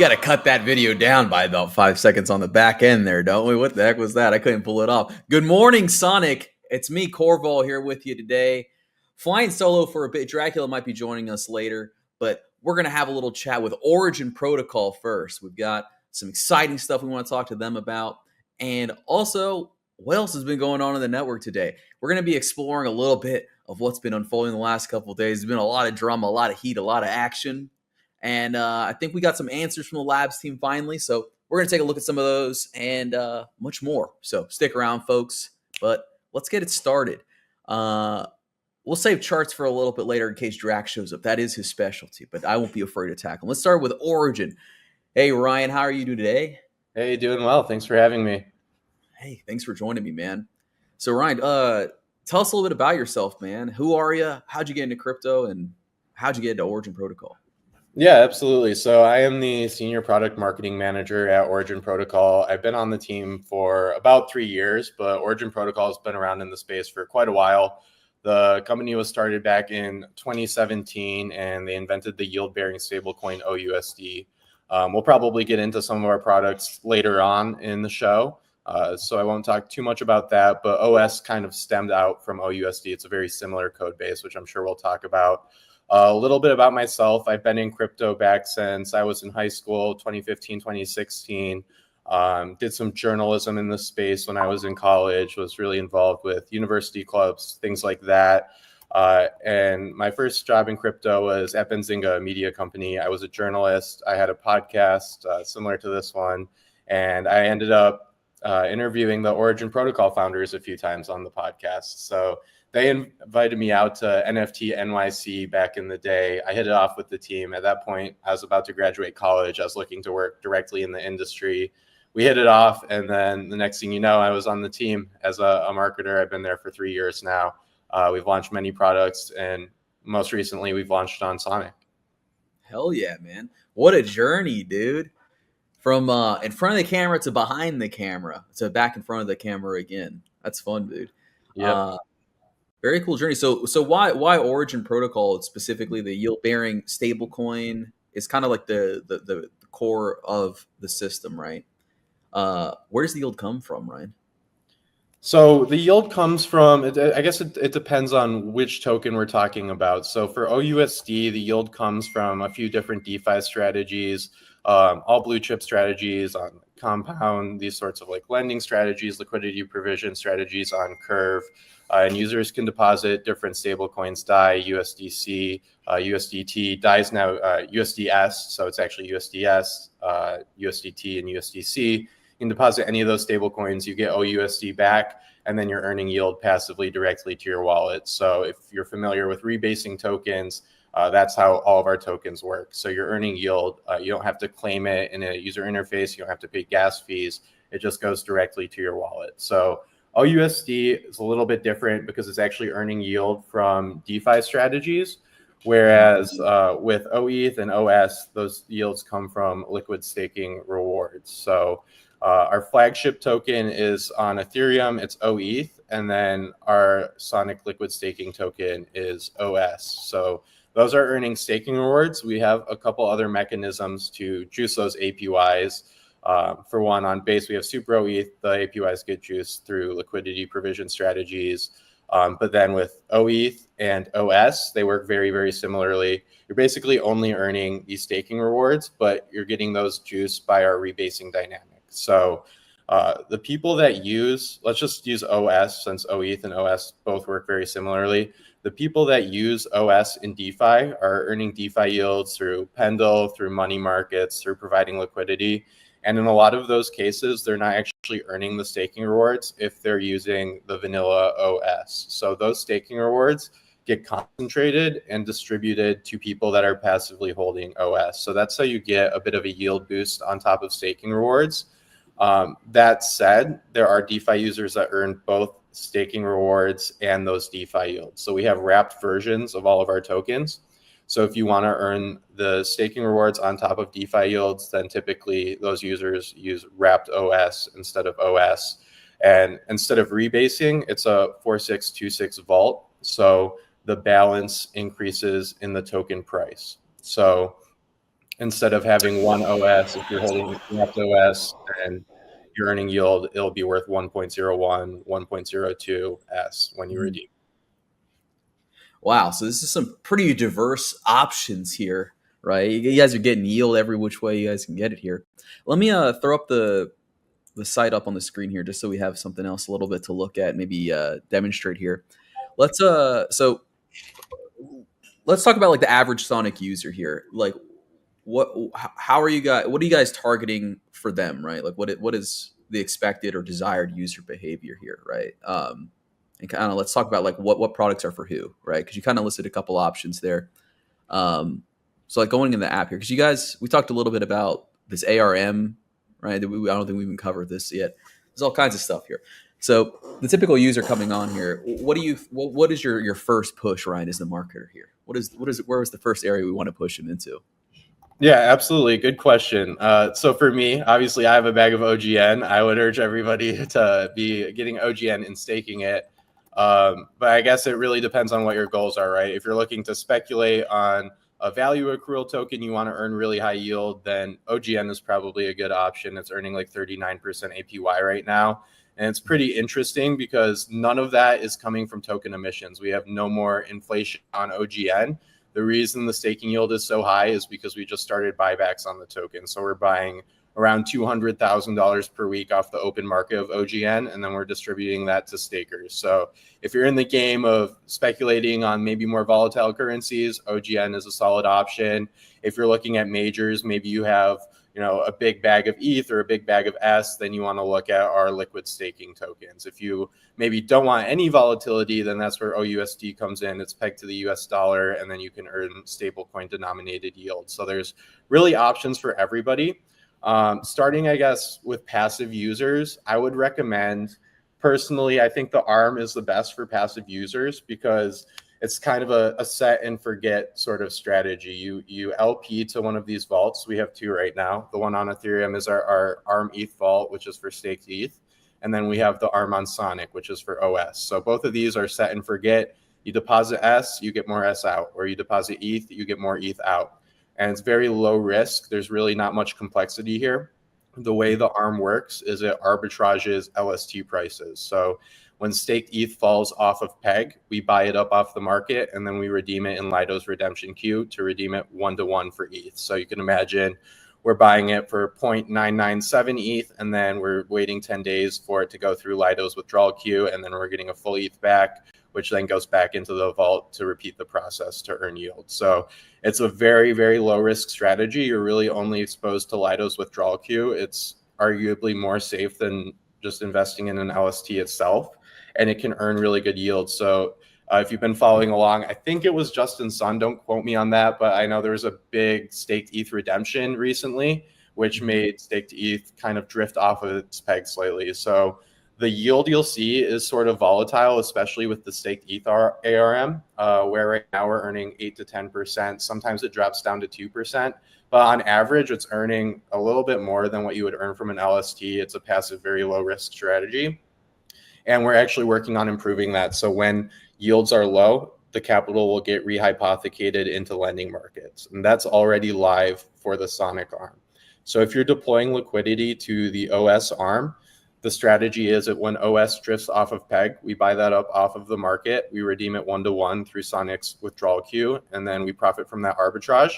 got to cut that video down by about 5 seconds on the back end there, don't we? What the heck was that? I couldn't pull it off. Good morning, Sonic. It's me, Corval, here with you today. Flying solo for a bit. Dracula might be joining us later, but we're going to have a little chat with Origin Protocol first. We've got some exciting stuff we want to talk to them about. And also, what else has been going on in the network today? We're going to be exploring a little bit of what's been unfolding the last couple of days. There's been a lot of drama, a lot of heat, a lot of action. And I think we got some answers from the Labs team finally. So we're going to take a look at some of those and much more. So stick around, folks. But let's get it started. We'll save charts for a little bit later in case Drac shows up. That is his specialty, but I won't be afraid to tackle him. Let's start with Origin. Hey, Ryan, how are you doing today? Hey, doing well. Thanks for having me. Hey, thanks for joining me, man. So, Ryan, tell us a little bit about yourself, man. Who are you? How'd you get into crypto? And how'd you get into Origin Protocol? Yeah, absolutely. So I am the Senior Product Marketing Manager at Origin Protocol. I've been on the team for about 3 years, but Origin Protocol has been around in the space for quite a while. The company was started back in 2017, and they invented the yield-bearing stablecoin OUSD. We'll probably get into some of our products later on in the show, so I won't talk too much about that, but OS kind of stemmed out from OUSD. It's a very similar code base, which I'm sure we'll talk about. A little bit about myself. I've been in crypto back since I was in high school, 2015, 2016. Did some journalism in the space when I was in college, was really involved with university clubs, things like that. And my first job in crypto was at Benzinga, a media company. I was a journalist. I had a podcast similar to this one, and I ended up interviewing the Origin Protocol founders a few times on the podcast. So they invited me out to NFT NYC back in the day. I hit it off with the team. At that point, I was about to graduate college. I was looking to work directly in the industry. We hit it off, and then the next thing you know, I was on the team as a marketer. I've been there for 3 years now. We've launched many products, and most recently, we've launched on Sonic. Hell yeah, man. What a journey, dude. From in front of the camera to behind the camera to back in front of the camera again. That's fun, dude. Yeah. Very cool journey. So why Origin Protocol specifically? The yield bearing stablecoin is kind of like the core of the system, right? Where does the yield come from, Ryan? So the yield comes from, I guess it depends on which token we're talking about. So for OUSD, the yield comes from a few different DeFi strategies, all blue chip strategies on Compound, these sorts of like lending strategies, liquidity provision strategies on Curve. And users can deposit different stablecoins, DAI, USDC, USDT. DAI is now USDS, so it's actually USDS, USDT, and USDC. You can deposit any of those stablecoins, you get OUSD back, and then you're earning yield passively directly to your wallet. So if you're familiar with rebasing tokens, that's how all of our tokens work. So you're earning yield. You don't have to claim it in a user interface. You don't have to pay gas fees. It just goes directly to your wallet. So OUSD is a little bit different because it's actually earning yield from DeFi strategies, whereas with OETH and OS, those yields come from liquid staking rewards. So our flagship token is on Ethereum, it's OETH, and then our Sonic liquid staking token is OS. So those are earning staking rewards. We have a couple other mechanisms to juice those APYs. For one, on base, we have Super OETH. The APYs get juiced through liquidity provision strategies. But then with OETH and OS, they work very, very similarly. You're basically only earning these staking rewards, but you're getting those juiced by our rebasing dynamic. So the people that use, let's just use OS since OETH and OS both work very similarly. The people that use OS in DeFi are earning DeFi yields through Pendle, through money markets, through providing liquidity. And in a lot of those cases, they're not actually earning the staking rewards if they're using the vanilla OS. So those staking rewards get concentrated and distributed to people that are passively holding OS. So that's how you get a bit of a yield boost on top of staking rewards. That said, there are DeFi users that earn both staking rewards and those DeFi yields. So we have wrapped versions of all of our tokens. So if you want to earn the staking rewards on top of DeFi yields, then typically those users use wrapped OS instead of OS. And instead of rebasing, it's a 4626 vault. So the balance increases in the token price. So instead of having one OS. If you're holding left OS and you're earning yield, it'll be worth 1.01, 1.02 S when you redeem. Wow, so this is some pretty diverse options here, right? You guys are getting yield every which way you guys can get it here. Let me throw up the site up on the screen here just so we have something else a little bit to look at, maybe demonstrate here. Let's let's talk about like the average Sonic user here. Like how are you guys, what are you guys targeting for them, right? Like what is the expected or desired user behavior here, right? And kind of let's talk about like what products are for who, right? Because you kind of listed a couple options there. So like going in the app here, because you guys, we talked a little bit about this ARM, right? I don't think we even covered this yet. There's all kinds of stuff here. So the typical user coming on here, what is your first push, Ryan, as the marketer here? Where was the first area we want to push him into? Yeah, absolutely. Good question. So for me, obviously, I have a bag of OGN. I would urge everybody to be getting OGN and staking it. But I guess it really depends on what your goals are, right? If you're looking to speculate on a value accrual token, you want to earn really high yield, then OGN is probably a good option. It's earning like 39% APY right now. And it's pretty interesting because none of that is coming from token emissions. We have no more inflation on OGN. The reason the staking yield is so high is because we just started buybacks on the token. So we're buying around $200,000 per week off the open market of OGN, and then we're distributing that to stakers. So if you're in the game of speculating on maybe more volatile currencies, OGN is a solid option. If you're looking at majors, maybe you have a big bag of ETH or a big bag of S, then you want to look at our liquid staking tokens. If you maybe don't want any volatility, then that's where OUSD comes in. It's pegged to the US dollar, and then you can earn stablecoin denominated yield. So there's really options for everybody. Starting, I guess, with passive users, I would recommend, personally, I think the ARM is the best for passive users because it's kind of a set and forget sort of strategy. You LP to one of these vaults. We have two right now. The one on Ethereum is our ARM ETH vault, which is for staked ETH. And then we have the ARM on Sonic, which is for OS. So both of these are set and forget. You deposit S, you get more S out. Or you deposit ETH, you get more ETH out. And it's very low risk. There's really not much complexity here. The way the ARM works is it arbitrages LST prices. So when staked ETH falls off of peg, we buy it up off the market, and then we redeem it in Lido's redemption queue to redeem it 1-to-1 for ETH. So you can imagine we're buying it for 0.997 ETH, and then we're waiting 10 days for it to go through Lido's withdrawal queue, and then we're getting a full ETH back, which then goes back into the vault to repeat the process to earn yield. So it's a very, very low risk strategy. You're really only exposed to Lido's withdrawal queue. It's arguably more safe than just investing in an LST itself, and it can earn really good yield. So if you've been following along, I think it was Justin Sun, don't quote me on that, but I know there was a big staked ETH redemption recently, which made staked ETH kind of drift off of its peg slightly. So the yield you'll see is sort of volatile, especially with the staked ETH ARM, where right now we're earning 8 to 10%. Sometimes it drops down to 2%, but on average, it's earning a little bit more than what you would earn from an LST. It's a passive, very low risk strategy. And we're actually working on improving that. So when yields are low, the capital will get rehypothecated into lending markets. And that's already live for the Sonic ARM. So if you're deploying liquidity to the OS ARM, the strategy is that when OS drifts off of peg, we buy that up off of the market, we redeem it 1-to-1 through Sonic's withdrawal queue, and then we profit from that arbitrage.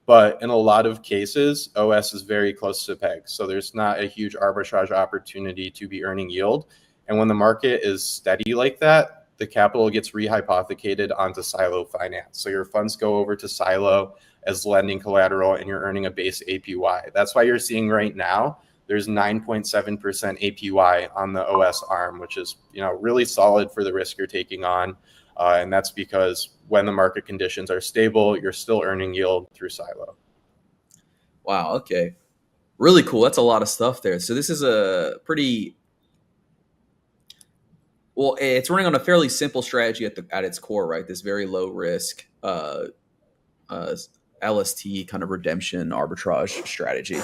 But in a lot of cases, OS is very close to peg. So there's not a huge arbitrage opportunity to be earning yield. And when the market is steady like that, the capital gets rehypothecated onto Silo finance. So your funds go over to Silo as lending collateral, and you're earning a base APY. That's why you're seeing right now there's 9.7% APY on the OS ARM, which is really solid for the risk you're taking on. And that's because when the market conditions are stable, you're still earning yield through Silo. Wow. Okay. Really cool. That's a lot of stuff there. So this is a pretty, well, it's running on a fairly simple strategy at its core, right? This very low risk LST kind of redemption arbitrage strategy,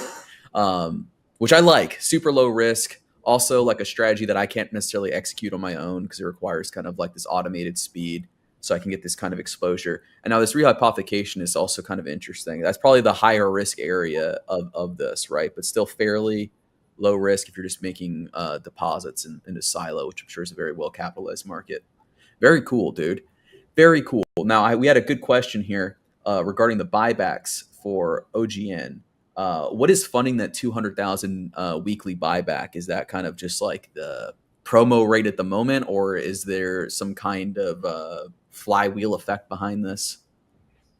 which I like. Super low risk. Also like a strategy that I can't necessarily execute on my own because it requires kind of like this automated speed. so I can get this kind of exposure. And now this rehypothecation is also kind of interesting. That's probably the higher risk area of this, right? But still fairly low risk if you're just making deposits in a silo, which I'm sure is a very well capitalized market. Very cool, dude. Very cool. Now, we had a good question here regarding the buybacks for OGN. What is funding that 200,000 weekly buyback? Is that kind of just like the promo rate at the moment, or is there some kind of flywheel effect behind this?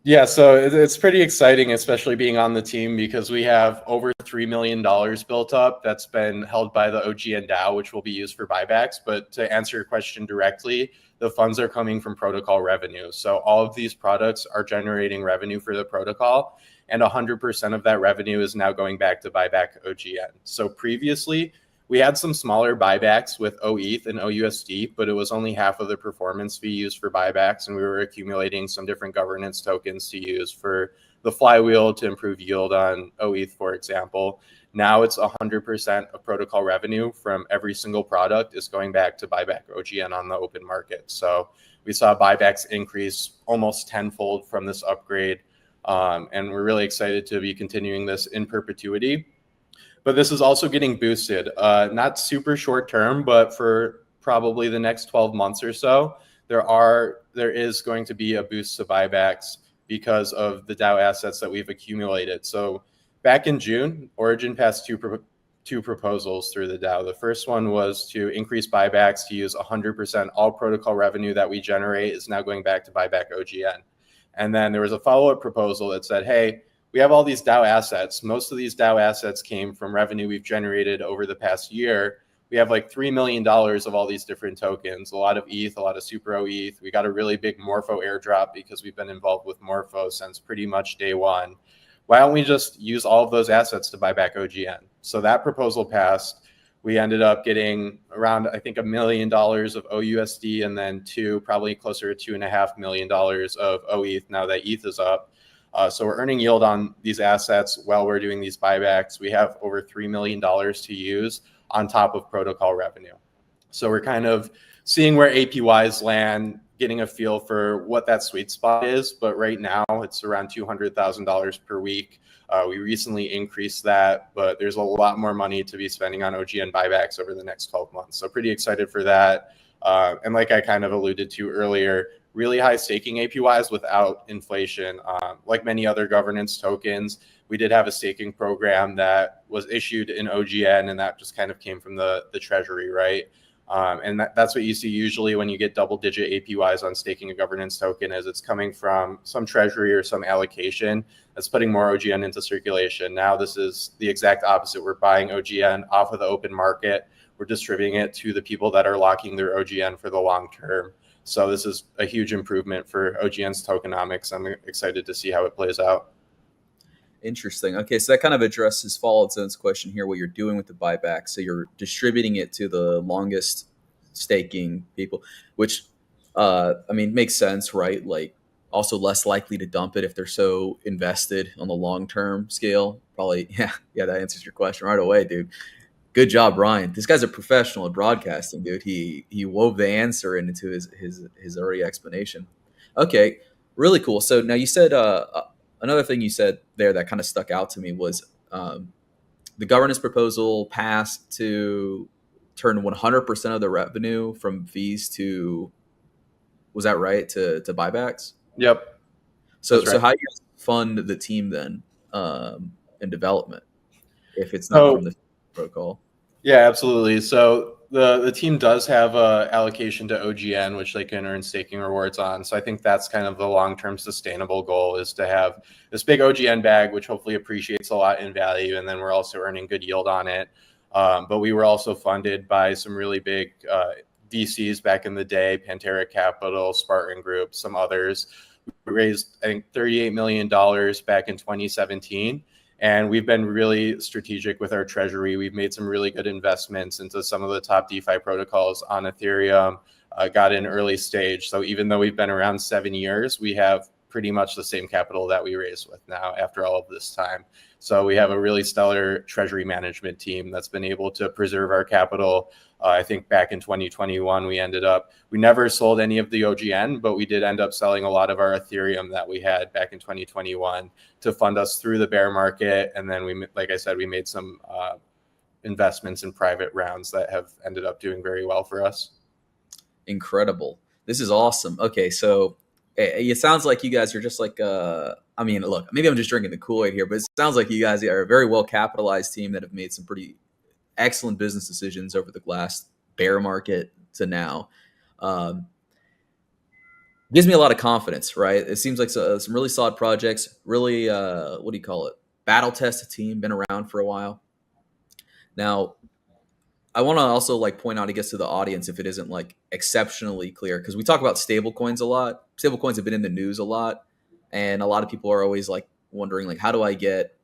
Yeah, so it's pretty exciting, especially being on the team, because we have over $3 million built up that's been held by the OGN DAO, which will be used for buybacks. But to answer your question directly, the funds are coming from protocol revenue. So all of these products are generating revenue for the protocol, and 100% of that revenue is now going back to buyback OGN. So previously, we had some smaller buybacks with OETH and OUSD, but it was only half of the performance fee used for buybacks, and we were accumulating some different governance tokens to use for the flywheel to improve yield on OETH, for example. Now it's 100% of protocol revenue from every single product is going back to buyback OGN on the open market. So we saw buybacks increase almost tenfold from this upgrade, and we're really excited to be continuing this in perpetuity. But this is also getting boosted, not super short term, but for probably the next 12 months or so, there is going to be a boost to buybacks because of the DAO assets that we've accumulated. So back in June, Origin passed two proposals through the DAO. The first one was to increase buybacks to use 100% all protocol revenue that we generate is now going back to buyback OGN. And then there was a follow-up proposal that said, hey, we have all these DAO assets. Most of these DAO assets came from revenue we've generated over the past year. We have like $3 million of all these different tokens, a lot of ETH, a lot of Super OETH. We got a really big Morpho airdrop because we've been involved with Morpho since pretty much day one. Why don't we just use all of those assets to buy back OGN? So that proposal passed. We ended up getting around, I think, $1 million of OUSD and then probably closer to $2.5 million of OETH now that ETH is up. So we're earning yield on these assets while we're doing these buybacks. We have over $3 million to use on top of protocol revenue. So we're kind of seeing where APYs land, getting a feel for what that sweet spot is. But right now it's around $200,000 per week. We recently increased that, but there's a lot more money to be spending on OGN buybacks over the next 12 months. So pretty excited for that. And like I kind of alluded to earlier, really high staking APYs without inflation. Like many other governance tokens, we did have a staking program that was issued in OGN, and that just kind of came from the treasury, right? And that's what you see usually when you get double-digit APYs on staking a governance token, is it's coming from some treasury or some allocation that's putting more OGN into circulation. Now this is the exact opposite. We're buying OGN off of the open market. We're distributing it to the people that are locking their OGN for the long term. So this is a huge improvement for OGN's tokenomics. I'm excited to see how it plays out. Interesting. Okay, so that kind of addresses Fallout Zone's question here, what you're doing with the buyback. So you're distributing it to the longest staking people, which, makes sense, right? Like, also less likely to dump it if they're so invested on the long-term scale. Probably, yeah, that answers your question right away, dude. Good job, Ryan. This guy's a professional at broadcasting, dude. He wove the answer into his early explanation. Okay, really cool. So now you said another thing you said there that kind of stuck out to me was the governance proposal passed to turn 100% of the revenue from fees to, was that right, to buybacks? Yep. So That's right. how do you guys fund the team then in development if it's not from the protocol? Yeah, absolutely. So the team does have a allocation to OGN, which they can earn staking rewards on. So I think that's kind of the long-term sustainable goal, is to have this big OGN bag, which hopefully appreciates a lot in value. And then we're also earning good yield on it. But we were also funded by some really big VCs back in the day, Pantera Capital, Spartan Group, some others. We raised, I think, $38 million back in 2017. And we've been really strategic with our treasury. We've made some really good investments into some of the top DeFi protocols on Ethereum, got in early stage. So even though we've been around 7 years, we have pretty much the same capital that we raised with now after all of this time. So we have a really stellar treasury management team that's been able to preserve our capital. I think back in 2021, we never sold any of the OGN, but we did end up selling a lot of our Ethereum that we had back in 2021 to fund us through the bear market. And then like I said, we made some investments in private rounds that have ended up doing very well for us. Incredible. This is awesome. Okay, so it sounds like you guys are just like, I mean, look, maybe I'm just drinking the Kool-Aid here, but it sounds like you guys are a very well capitalized team that have made some pretty excellent business decisions over the last bear market to now. Gives me a lot of confidence, right? It seems like some really solid projects, really, what do you call it? Battle tested team, been around for a while. Now, I want to also like point out, I guess, to the audience if it isn't like exceptionally clear, because we talk about stable coins a lot. Stable coins have been in the news a lot, and a lot of people are always like wondering like, how do I get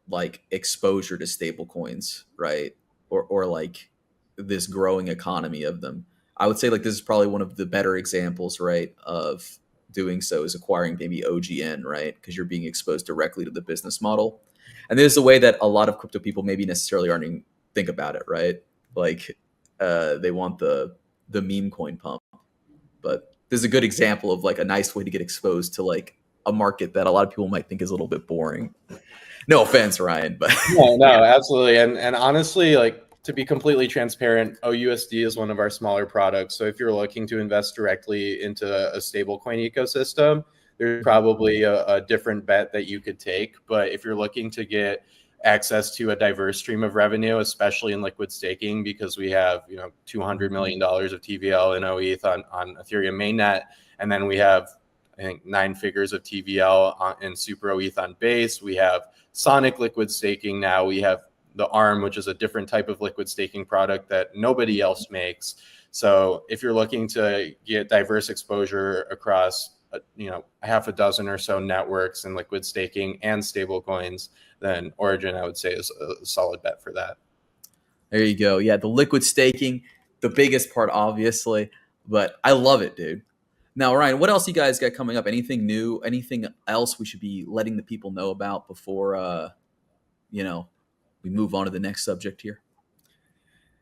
like exposure to stable coins, right? Or like this growing economy of them. I would say like this is probably one of the better examples, right, of doing so is acquiring maybe OGN, right? Because you're being exposed directly to the business model. And there's a way that a lot of crypto people maybe necessarily aren't even think about it, right? Like they want the meme coin pump, but this is a good example of like a nice way to get exposed to like a market that a lot of people might think is a little bit boring. No offense, Ryan, but No, absolutely. And honestly, like to be completely transparent, OUSD is one of our smaller products. So if you're looking to invest directly into a stablecoin ecosystem, there's probably a different bet that you could take. But if you're looking to get access to a diverse stream of revenue, especially in liquid staking, because we have $200 million of TVL and OETH on Ethereum mainnet, and then we have I think 9 figures of TVL in Super OETH on Base. We have Sonic liquid staking now. We have the ARM, which is a different type of liquid staking product that nobody else makes. So if you're looking to get diverse exposure across half a dozen or so networks in liquid staking and stable coins, then Origin, I would say, is a solid bet for that. There you go. Yeah, the liquid staking, the biggest part, obviously, but I love it, dude. Now, Ryan, what else you guys got coming up? Anything new? Anything else we should be letting the people know about before, we move on to the next subject here?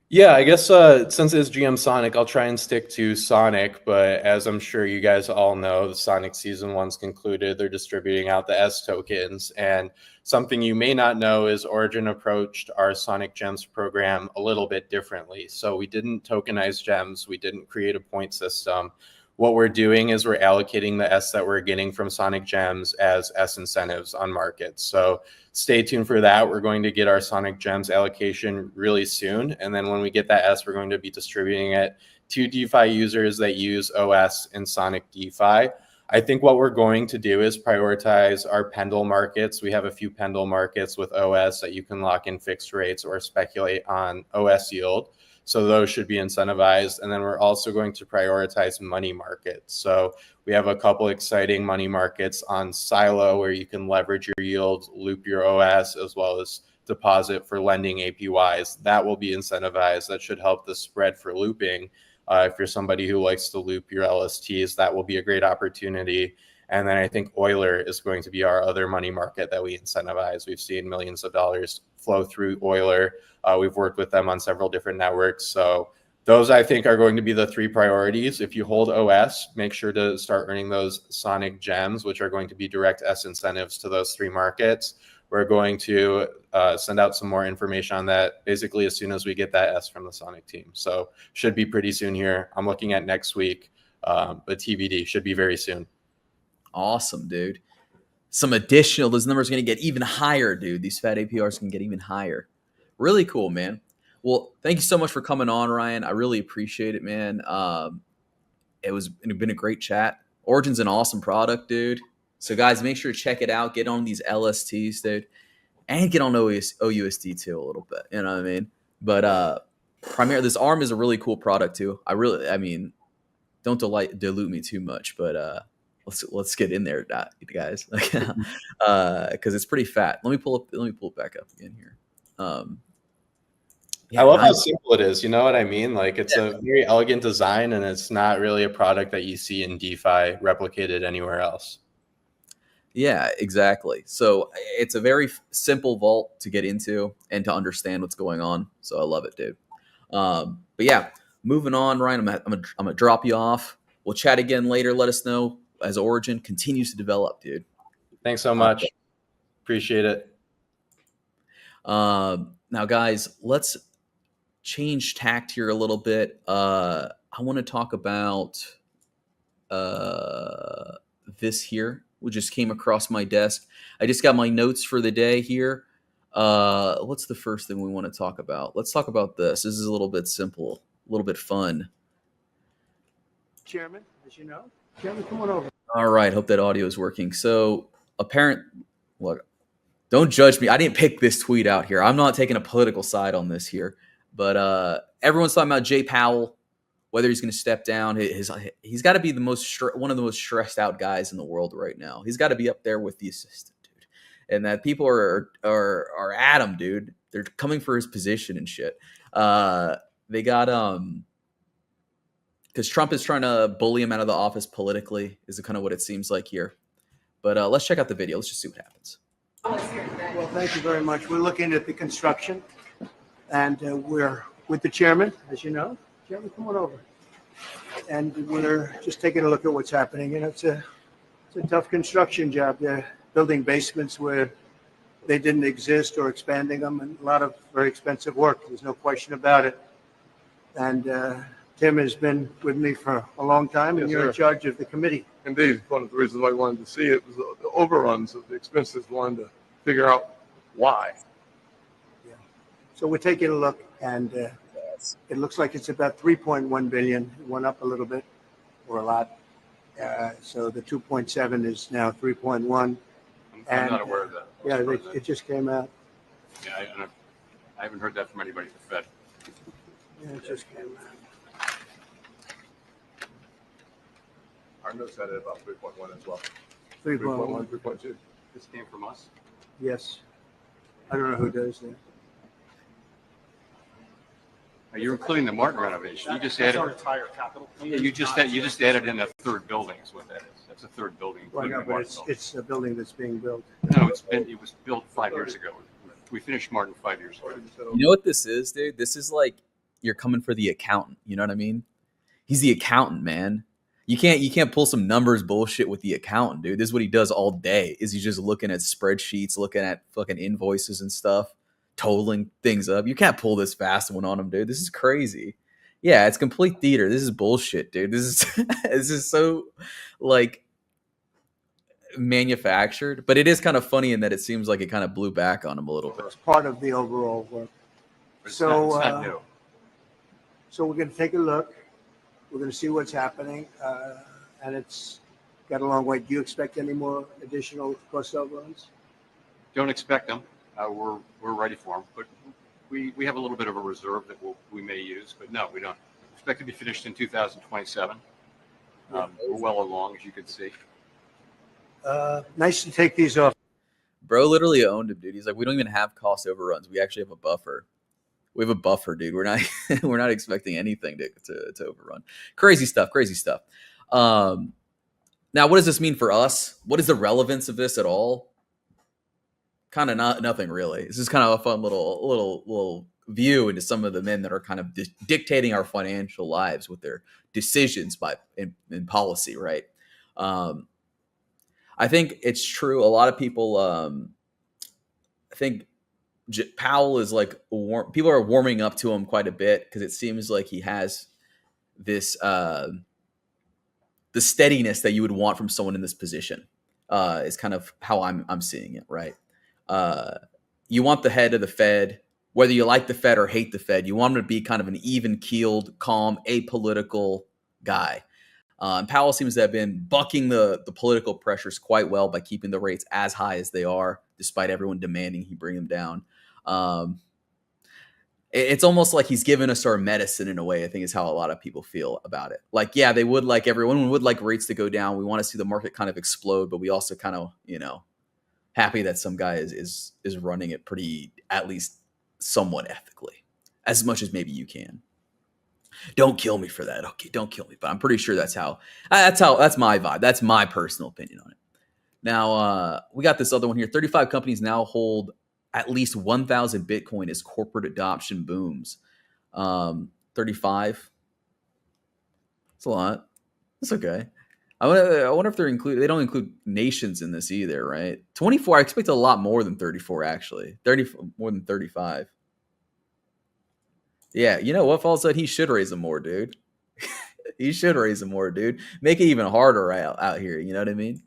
Yeah, I guess since it's Gmsonic, I'll try and stick to Sonic. But as I'm sure you guys all know, the Sonic Season 1's concluded. They're distributing out the S tokens. And something you may not know is Origin approached our Sonic Gems program a little bit differently. So we didn't tokenize gems. We didn't create a point system. What we're doing is we're allocating the S that we're getting from Sonic Gems as S incentives on markets. So stay tuned for that. We're going to get our Sonic Gems allocation really soon. And then when we get that S, we're going to be distributing it to DeFi users that use OS in Sonic DeFi. I think what we're going to do is prioritize our Pendle markets. We have a few Pendle markets with OS that you can lock in fixed rates or speculate on OS yield. So those should be incentivized. And then we're also going to prioritize money markets. So we have a couple exciting money markets on Silo where you can leverage your yields, loop your OS, as well as deposit for lending APYs. That will be incentivized. That should help the spread for looping. If you're somebody who likes to loop your LSTs, that will be a great opportunity. And then I think Euler is going to be our other money market that we incentivize. We've seen millions of dollars flow through Euler. We've worked with them on several different networks. So those, I think, are going to be the 3 priorities. If you hold OS, make sure to start earning those Sonic Gems, which are going to be direct S incentives to those 3 markets. We're going to send out some more information on that basically as soon as we get that S from the Sonic team. So should be pretty soon here. I'm looking at next week, but TBD should be very soon. Awesome, dude. Those numbers are going to get even higher, dude. These fat APRs can get even higher. Really cool, man. Well, thank you so much for coming on, Ryan. I really appreciate it, man. It's been a great chat. Origin's an awesome product, dude. So guys, make sure to check it out. Get on these LSTs, dude. And get on OUSD too a little bit. You know what I mean? But primarily, this ARM is a really cool product too. Don't dilute me too much, but let's get in there, guys, because it's pretty fat. Let me pull it back up again here. I love how simple it is. You know what I mean? Like it's a very elegant design, and it's not really a product that you see in DeFi replicated anywhere else. Yeah, exactly. So it's a very simple vault to get into and to understand what's going on. So I love it, dude. But yeah, moving on, Ryan. I'm gonna drop you off. We'll chat again later. Let us know as Origin continues to develop, dude. Thanks so All right. much. Appreciate it. Now, guys, let's change tact here a little bit. I want to talk about this here, which just came across my desk. I just got my notes for the day here. What's the first thing we want to talk about? Let's talk about this. This is a little bit simple, a little bit fun. Chairman, as you know. Chairman, come on over. All right, hope that audio is working. So, look, don't judge me. I didn't pick this tweet out here. I'm not taking a political side on this here, but everyone's talking about Jay Powell, whether he's going to step down. He's got to be one of the most stressed out guys in the world right now. He's got to be up there with the assistant, dude. And that people are at him, dude. They're coming for his position and shit. They got because Trump is trying to bully him out of the office politically, is kind of what it seems like here. But let's check out the video. Let's just see what happens. Well, thank you very much. We're looking at the construction, and we're with the chairman, as you know. Chairman, come on over. And we're just taking a look at what's happening. And it's a tough construction job. They're building basements where they didn't exist or expanding them, and a lot of very expensive work. There's no question about it. And Tim has been with me for a long time, and Yes, you're sir. in charge of the committee. Indeed, one of the reasons why I wanted to see it was the overruns of the expenses, wanted to figure out why. So we're taking a look, and it looks like it's about 3.1 billion. It went up a little bit, or a lot. So the 2.7 is now 3.1. I'm not aware of that. Yeah, it just came out. Yeah, I haven't heard that from anybody at the Fed. Yeah, it just came out. Our notes had it about 3.1 as well. 3.1. 3.2. This came from us. Yes. I don't know who does that. You're including the Martin renovation. You just added. Our entire capital. Yeah, you just added in a third building. Is what that is. That's a third building. Well, including no, the but Martin building. it's a building that's being built. No, it was built 5 years ago. We finished Martin 5 years ago. You know what this is, dude? This is like you're coming for the accountant. You know what I mean? He's the accountant, man. You can't pull some numbers bullshit with the accountant, dude. This is what he does all day. Is he's just looking at spreadsheets, looking at fucking invoices and stuff, totaling things up. You can't pull this fast one on him, dude. This is crazy. Yeah, it's complete theater. This is bullshit, dude. This is this is so like manufactured, but it is kind of funny in that it seems like it kind of blew back on him a little bit. It's part of the overall work. But it's So, not new. So we're going to take a look. We're going to see what's happening. And it's got a long way. Do you expect any more additional cost overruns? Don't expect them. We're ready for them, but we have a little bit of a reserve that we may use. But no, we don't expect to be finished in 2027. We're well along, as you can see. Nice to take these off. Bro literally owned him, dude. He's like, we don't even have cost overruns. We actually have a buffer. We have a buffer, dude. We're not we're not expecting anything to overrun. Crazy stuff. Now, what does this mean for us? What is the relevance of this at all? Kind of nothing really. This is kind of a fun little view into some of the men that are kind of dictating our financial lives with their decisions in policy, right? I think it's true. A lot of people, I think Powell is like people are warming up to him quite a bit because it seems like he has this the steadiness that you would want from someone in this position. Is kind of how I'm seeing it, right? You want the head of the Fed, whether you like the Fed or hate the Fed, you want him to be kind of an even-keeled, calm, apolitical guy. And Powell seems to have been bucking the political pressures quite well by keeping the rates as high as they are, despite everyone demanding he bring them down. It's almost like he's given us our medicine in a way, I think is how a lot of people feel about it. Like, yeah, they would like everyone would like rates to go down. We want to see the market kind of explode, but we also kind of, happy that some guy is running it pretty, at least somewhat ethically, as much as maybe you can. Don't kill me for that. Okay, don't kill me. But I'm pretty sure that's my vibe. That's my personal opinion on it. Now, we got this other one here. 35 companies now hold at least 1,000 Bitcoin as corporate adoption booms. 35. That's a lot. That's okay. I wonder if they don't include nations in this either, right? 24, I expect a lot more than 34, actually. 30, more than 35. Yeah, you know what, Fall said he should raise them more, dude. He should raise them more, dude. Make it even harder out here, you know what I mean?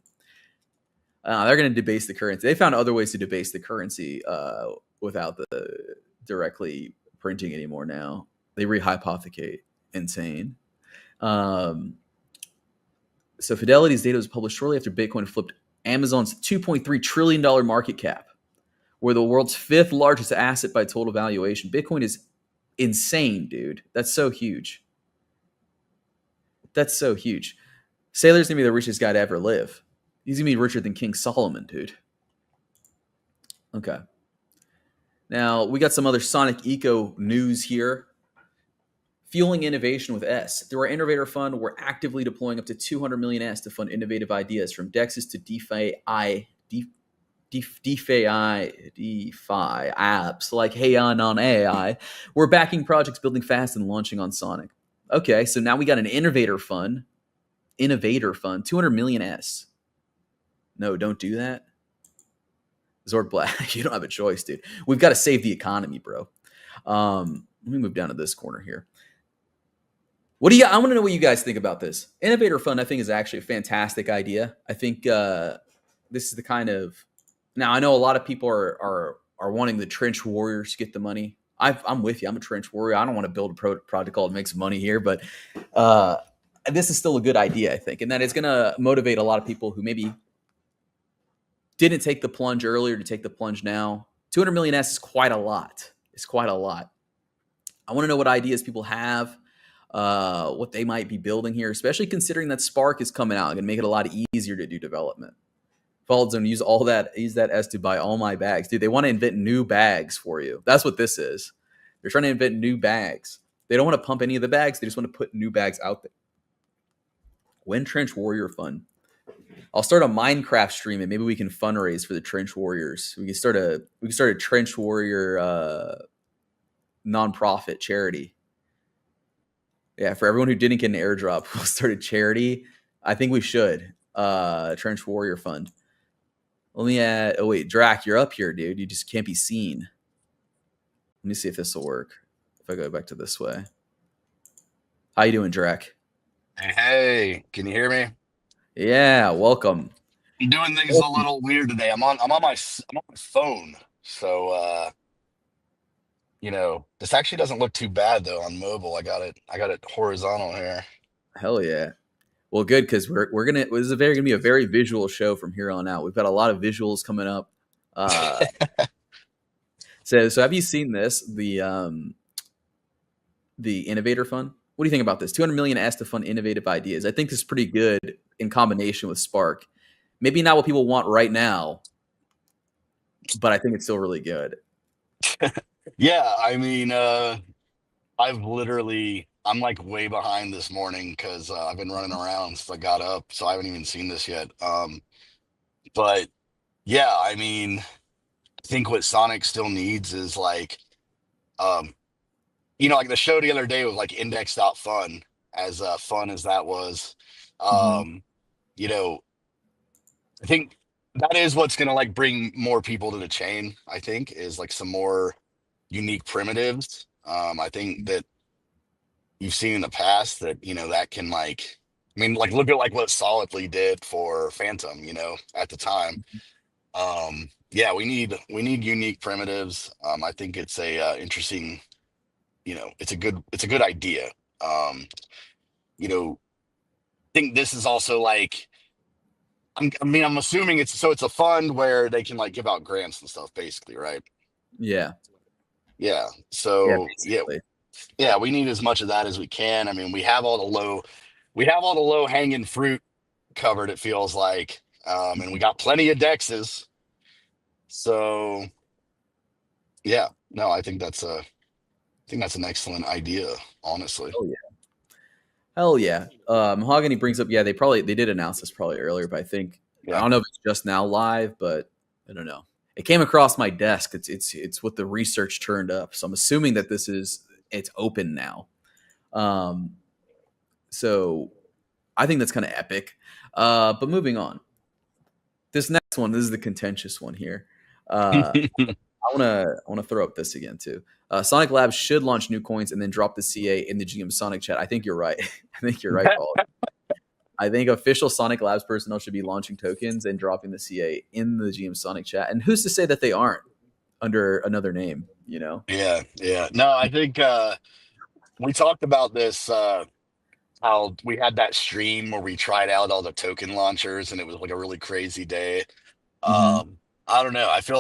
They're going to debase the currency. They found other ways to debase the currency without the directly printing anymore now. They rehypothecate. Insane. So Fidelity's data was published shortly after Bitcoin flipped Amazon's $2.3 trillion market cap. We're the world's 5th largest asset by total valuation. Bitcoin is insane, dude. That's so huge. That's so huge. Saylor's going to be the richest guy to ever live. He's going to be richer than King Solomon, dude. Okay. Now, we got some other Sonic Eco news here. Fueling innovation with S. Through our Innovator Fund, we're actively deploying up to 200 million S to fund innovative ideas from DEXs to DeFi apps like Heian on AI. We're backing projects building fast and launching on Sonic. Okay, so now we got an Innovator Fund, 200 million S. No, don't do that. Zorg Black, you don't have a choice, dude. We've got to save the economy, bro. Let me move down to this corner here. I want to know what you guys think about this. Innovator Fund, I think, is actually a fantastic idea. I think this is the kind of... Now, I know a lot of people are wanting the trench warriors to get the money. I'm with you. I'm a trench warrior. I don't want to build a protocol that makes money here, but this is still a good idea, I think. And that it's going to motivate a lot of people who maybe didn't take the plunge earlier to take the plunge now. 200 million S is quite a lot. It's quite a lot. I want to know what ideas people have. What they might be building here, especially considering that Spark is coming out and make it a lot easier to do development. Followed Zone, use that S to buy all my bags. Dude, they want to invent new bags for you. That's what this is. They're trying to invent new bags. They don't want to pump any of the bags. They just want to put new bags out there. When Trench Warrior Fund. I'll start a Minecraft stream and maybe we can fundraise for the Trench Warriors. We can start a Trench Warrior nonprofit charity. Yeah, for everyone who didn't get an airdrop, we'll start a charity. I think we should. Trench Warrior Fund. Let me add... Oh, wait. Drac, you're up here, dude. You just can't be seen. Let me see if this will work. If I go back to this way. How you doing, Drac? Hey, can you hear me? Yeah, welcome. I'm doing things a little weird today. I'm on my phone. So this actually doesn't look too bad though on mobile. I got it horizontal here. Hell yeah. Well, good, because this is gonna be a very visual show from here on out. We've got a lot of visuals coming up. So have you seen this? The Innovator Fund? What do you think about this? 200 million S to fund innovative ideas. I think this is pretty good in combination with Spark. Maybe not what people want right now, but I think it's still really good. Yeah, I mean, I'm like way behind this morning because I've been running around since I got up, so I haven't even seen this yet. But yeah, I mean, I think what Sonic still needs is like, like the show the other day was like index.fun, as fun as that was. I think that is what's gonna like bring more people to the chain, I think, is like some more unique primitives. I think that you've seen in the past that, that can like, I mean, like look at like what Solidly did for Phantom, at the time. Yeah, we need unique primitives. I think it's a interesting, it's a good idea. I think this is also like, I'm assuming it's a fund where they can like give out grants and stuff, basically, right? Yeah. Yeah. So basically. yeah, we need as much of that as we can. I mean, we have all the low hanging fruit covered, it feels like, and we got plenty of dexes. So yeah, no, I think that's an excellent idea, honestly. Oh yeah. Hell yeah. Mahogany brings up, they did announce this probably earlier, but I think I don't know if it's just now live, but I don't know. It came across my desk. It's what the research turned up. So I'm assuming that it's open now. So I think that's kind of epic. But moving on. This next one, this is the contentious one here. I wanna throw up this again too. Sonic Labs should launch new coins and then drop the CA in the Gmsonic chat. I think you're right. I think you're right, Paul. I think official Sonic Labs personnel should be launching tokens and dropping the CA in the Gmsonic chat. And who's to say that they aren't under another name? You know? Yeah. No, I think we talked about this. How we had that stream where we tried out all the token launchers, and it was like a really crazy day. Mm-hmm. I don't know. I think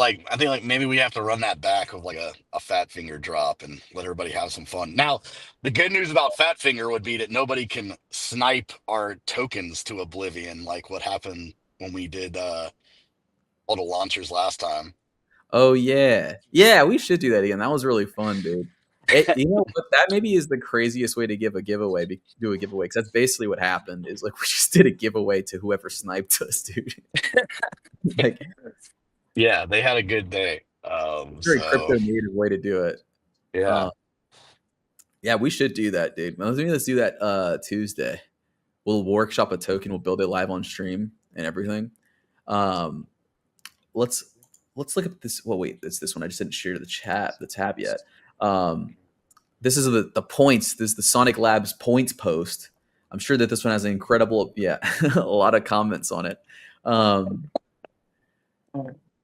like maybe we have to run that back with like a fat finger drop and let everybody have some fun. Now, the good news about fat finger would be that nobody can snipe our tokens to oblivion like what happened when we did all the launchers last time. Oh yeah, yeah. We should do that again. That was really fun, dude. You know what? That maybe is the craziest way to give a giveaway. Do a giveaway because that's basically what happened. Is like we just did a giveaway to whoever sniped us, dude. Like Yeah, they had a good day. very So crypto native way to do it. yeah. Uh, yeah, we should do that, dude. Let's do that Tuesday. We'll workshop a token. We'll build it live on stream and everything. Um, let's look at this. Well, wait, it's this one. I just didn't share the tab yet. This is the points. This is the Sonic Labs points post. I'm sure that this one has an incredible, a lot of comments on it.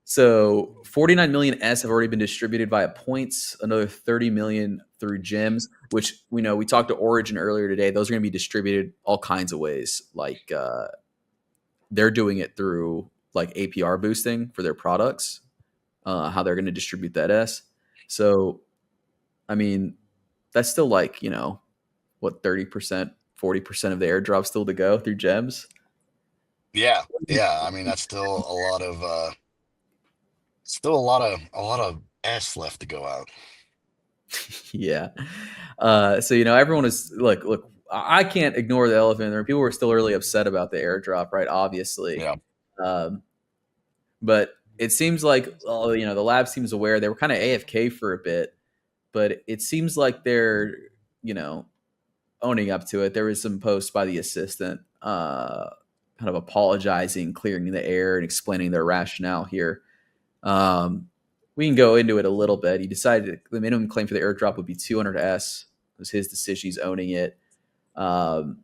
So 49 million S have already been distributed via points, another 30 million through gems, which we talked to Origin earlier today. Those are going to be distributed all kinds of ways. Like they're doing it through like APR boosting for their products, how they're going to distribute that S. So, I mean, that's still like, what, 30%, 40% of the airdrop still to go through gems. Yeah. I mean, that's still a lot of a lot of S left to go out. Yeah. So everyone is look. I can't ignore the elephant in the room. People were still really upset about the airdrop, right? Obviously. Yeah. But it seems like the lab seems aware. They were kind of AFK for a bit, but it seems like they're owning up to it. There was some posts by the assistant, kind of apologizing, clearing the air, and explaining their rationale here. We can go into it a little bit. He decided the minimum claim for the airdrop would be 200 S. It was his decision. He's owning it. So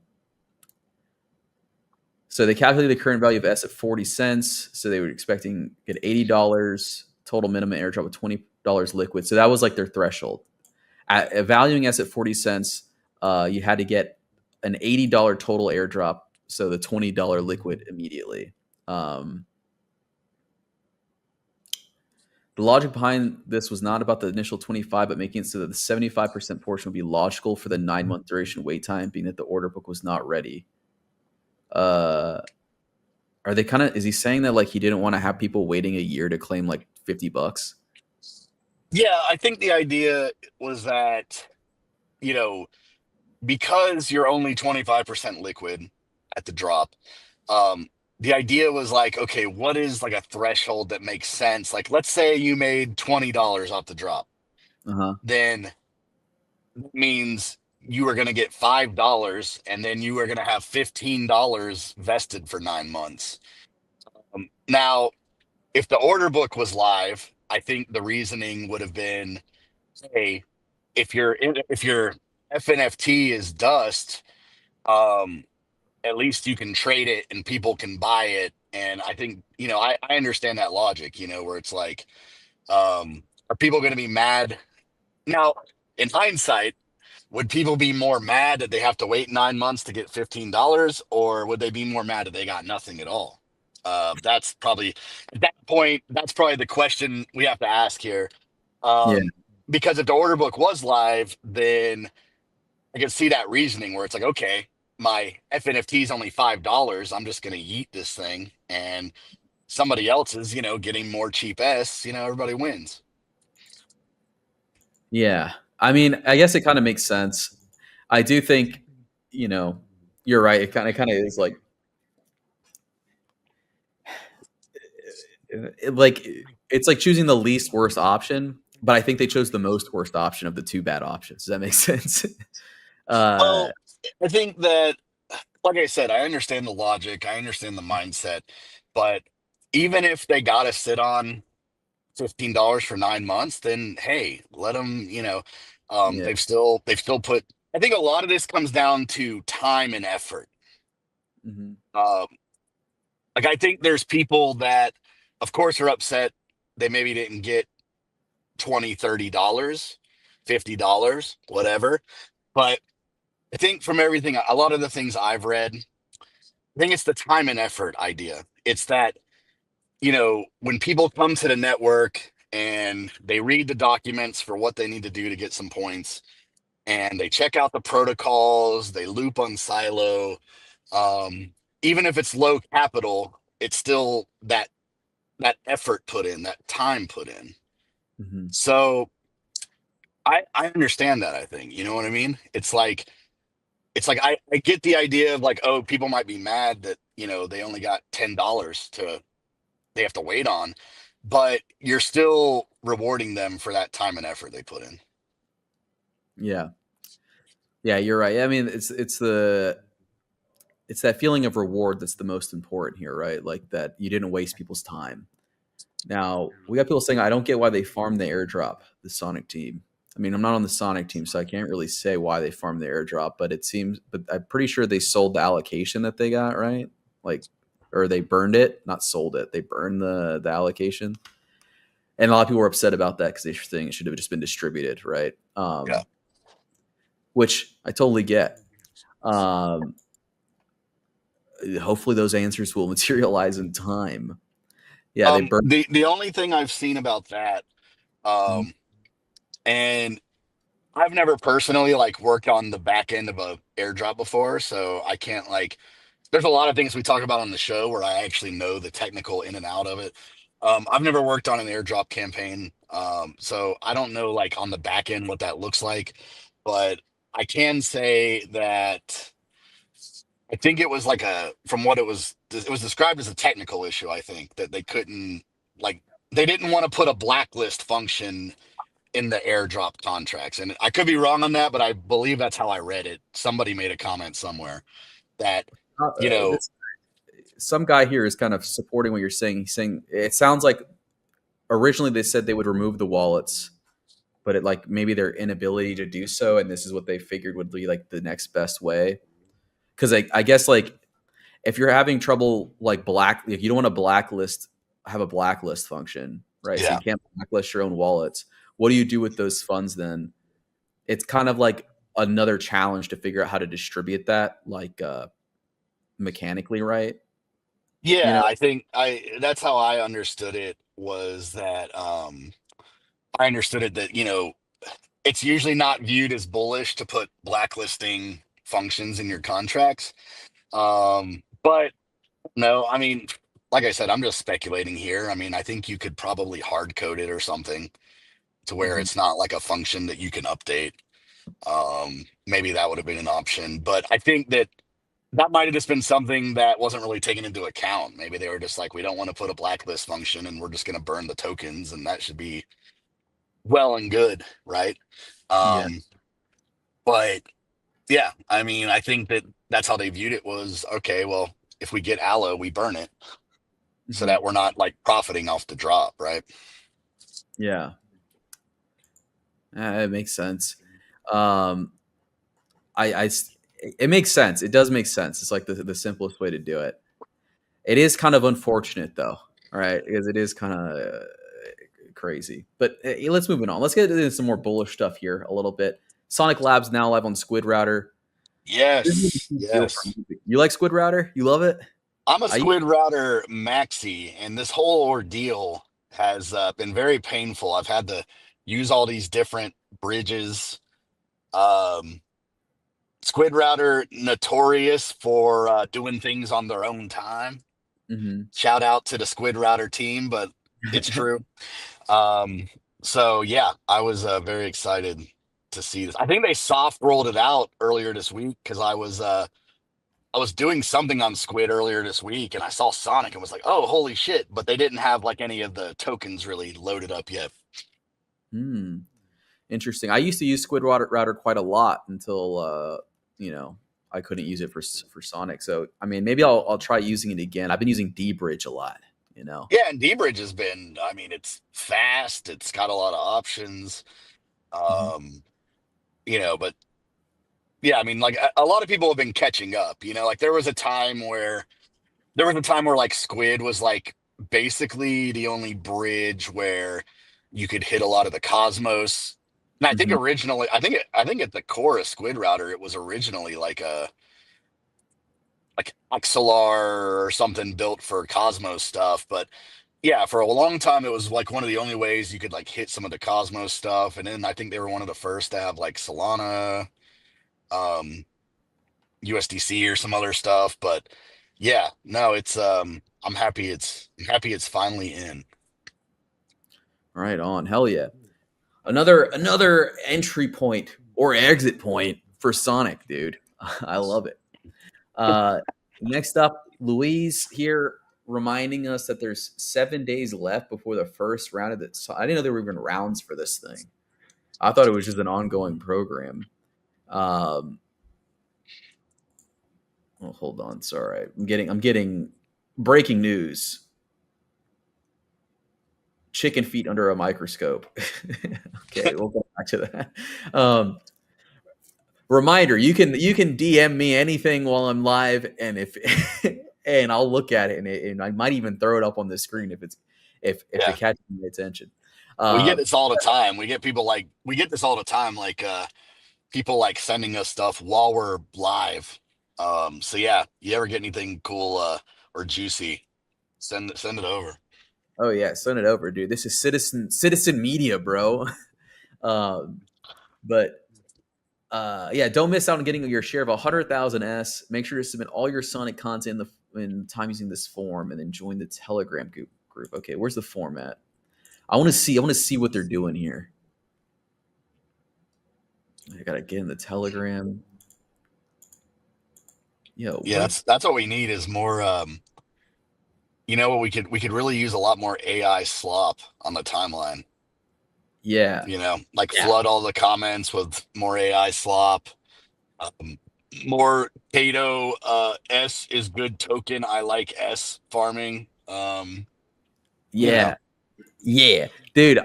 they calculated the current value of S at 40 cents. So they were expecting to get $80 total minimum airdrop with $20 liquid. So that was like their threshold. At valuing S at 40 cents, you had to get an $80 total airdrop. So the $20 liquid immediately. The logic behind this was not about the initial 25, but making it so that the 75% portion would be logical for the 9-month duration wait time, being that the order book was not ready. Are they is he saying that like he didn't want to have people waiting a year to claim like $50? Yeah, I think the idea was that, because you're only 25% liquid at the drop, the idea was like, okay, what is like a threshold that makes sense? Like, let's say you made $20 off the drop. Then that means you are going to get $5 and then you are going to have $15 vested for 9 months. Now, if the order book was live, I think the reasoning would have been, hey, if your FNFT is dust, at least you can trade it and people can buy it. And I think, I understand that logic, where it's like, are people going to be mad? Now, in hindsight, would people be more mad that they have to wait 9 months to get $15, or would they be more mad that they got nothing at all? That's probably at that point, that's probably the question we have to ask here. Because if the order book was live, then I can see that reasoning where it's like, okay, my FNFT is only $5. I'm just going to yeet this thing, and somebody else is, getting more cheap S. Everybody wins. Yeah, I mean, I guess it kind of makes sense. I do think, you're right. It kind of is like like it's like choosing the least worst option, but I think they chose the most worst option of the two bad options. Does that make sense? uh, Well, I think that, like I said, I understand the logic, I understand the mindset, but even if they got to sit on $15 for 9 months, then hey, let them. yeah. They've still put. I think a lot of this comes down to time and effort. Hmm. Um, like I think there's people that, of course, are upset they maybe didn't get 20, $30, $50, whatever. But I think from everything, a lot of the things I've read, I think it's the time and effort idea. It's that, when people come to the network and they read the documents for what they need to do to get some points, and they check out the protocols, they loop on Silo, um, even if it's low capital, it's still that effort put in, that time put in. Hmm. So I understand that. I think, you know what I mean? It's like I get the idea of like, oh, people might be mad that they only got $10 to they have to wait on, but you're still rewarding them for that time and effort they put in. Yeah. Yeah, you're right. I mean, it's that feeling of reward that's the most important here, right? Like that you didn't waste people's time. Now, we got people saying, I don't get why they farmed the airdrop, the Sonic team. I mean, I'm not on the Sonic team, so I can't really say why they farmed the airdrop, but I'm pretty sure they sold the allocation that they got, right? Like, or they burned it, not sold it. They burned the allocation. And a lot of people were upset about that because they think it should have just been distributed, right? Yeah. Which I totally get. Um, Hopefully those answers will materialize in time. Yeah, they burned. The only thing I've seen about that, Mhm. um, and I've never personally like worked on the back end of a airdrop before, so I can't like. There's a lot of things we talk about on the show where I actually know the technical in and out of it. I've never worked on an airdrop campaign, so I don't know like on the back end what that looks like, but I can say that I think it was like from what it was described as a technical issue. I think that they couldn't like they didn't want to put a blacklist function in the airdrop contracts. And I could be wrong on that, but I believe that's how I read it. Somebody made a comment somewhere that, you know, This, some guy here is kind of supporting what you're saying. He's saying it sounds like originally they said they would remove the wallets, but it like maybe their inability to do so, and this is what they figured would be like the next best way. Because I guess like if you're having trouble like if you don't want to have a blacklist function, right? So you yeah, can't blacklist your own wallets. What do you do with those funds then? It's kind of like another challenge to figure out how to distribute that like mechanically, right? You yeah, know? I think that's how I understood it was that, I understood it that, it's usually not viewed as bullish to put blacklisting functions in your contracts. But no, I mean, like I said, I'm just speculating here. I mean, I think you could probably hard code it or something to where Mhm. it's not like a function that you can update. Maybe that would have been an option, but I think that might have just been something that wasn't really taken into account. Maybe they were just like, we don't want to put a blacklist function and we're just going to burn the tokens, and that should be well and good, right? Yeah. Um, but yeah, I mean, I think that's how they viewed it was okay. Well, if we get allo, we burn it so Mhm. that we're not like profiting off the drop, right? Yeah. It makes sense. Um, it makes sense. It does make sense. It's like the simplest way to do it. It is kind of unfortunate though, all right? Because it is kind of crazy. But let's move it on. Let's get into some more bullish stuff here a little bit. Sonic Labs now live on Squid Router. Yes, yes. You like Squid Router? You love it? I'm a I Squid Router maxi, and this whole ordeal has been very painful. I've had to use all these different bridges. Um, Squid Router notorious for doing things on their own time. Mhm. Shout out to the Squid Router team, but it's true. Um, so yeah, I was very excited to see this. I think they soft rolled it out earlier this week because I was doing something on Squid earlier this week, and I saw Sonic and was like, "Oh, holy shit!" But they didn't have like any of the tokens really loaded up yet. Hmm. Interesting. I used to use Squid Router quite a lot until I couldn't use it for Sonic. So I mean, maybe I'll try using it again. I've been using D-Bridge a lot. Yeah, and D-Bridge has been. I mean, it's fast. It's got a lot of options. Mhm. But yeah, I mean, like a lot of people have been catching up. Like there was a time where like Squid was like basically the only bridge where you could hit a lot of the Cosmos. And I think Mhm. originally, I think at the core of Squid Router, it was originally like Axelar or something built for Cosmos stuff. But yeah, for a long time, it was like one of the only ways you could like hit some of the Cosmos stuff. And then I think they were one of the first to have like Solana, um, USDC or some other stuff. But yeah, no, I'm happy it's finally in. Right on. Hell yeah. Another entry point or exit point for Sonic, dude. I love it. Uh, Next up, Louise here reminding us that there's 7 days left before the first round of the. I didn't know there were even rounds for this thing. I thought it was just an ongoing program. Oh, hold on. Sorry, I'm getting breaking news. Chicken feet under a microscope. Okay, we'll go back to that. Um, Reminder: you can DM me anything while I'm live, and if and I'll look at it, and I might even throw it up on the screen if it Yeah, catches my attention. we get Uh, this all the time. We get this all the time. Like people like sending us stuff while we're live. So yeah, you ever get anything cool or juicy, send it over. oh yeah, send it over, dude. This is citizen media, bro. Um, but yeah, don't miss out on getting your share of 100,000 S. Make sure to submit all your Sonic content in time using this form, and then join the Telegram group. Okay, where's the format? I want to see what they're doing here. I gotta get in the Telegram. Yo, Yeah, what? that's what we need is more. What we could really use a lot more AI slop on the timeline. Yeah, Like yeah, flood all the comments with more AI slop. Um, More Cato S is good token. I like S farming. You know, yeah, yeah, dude.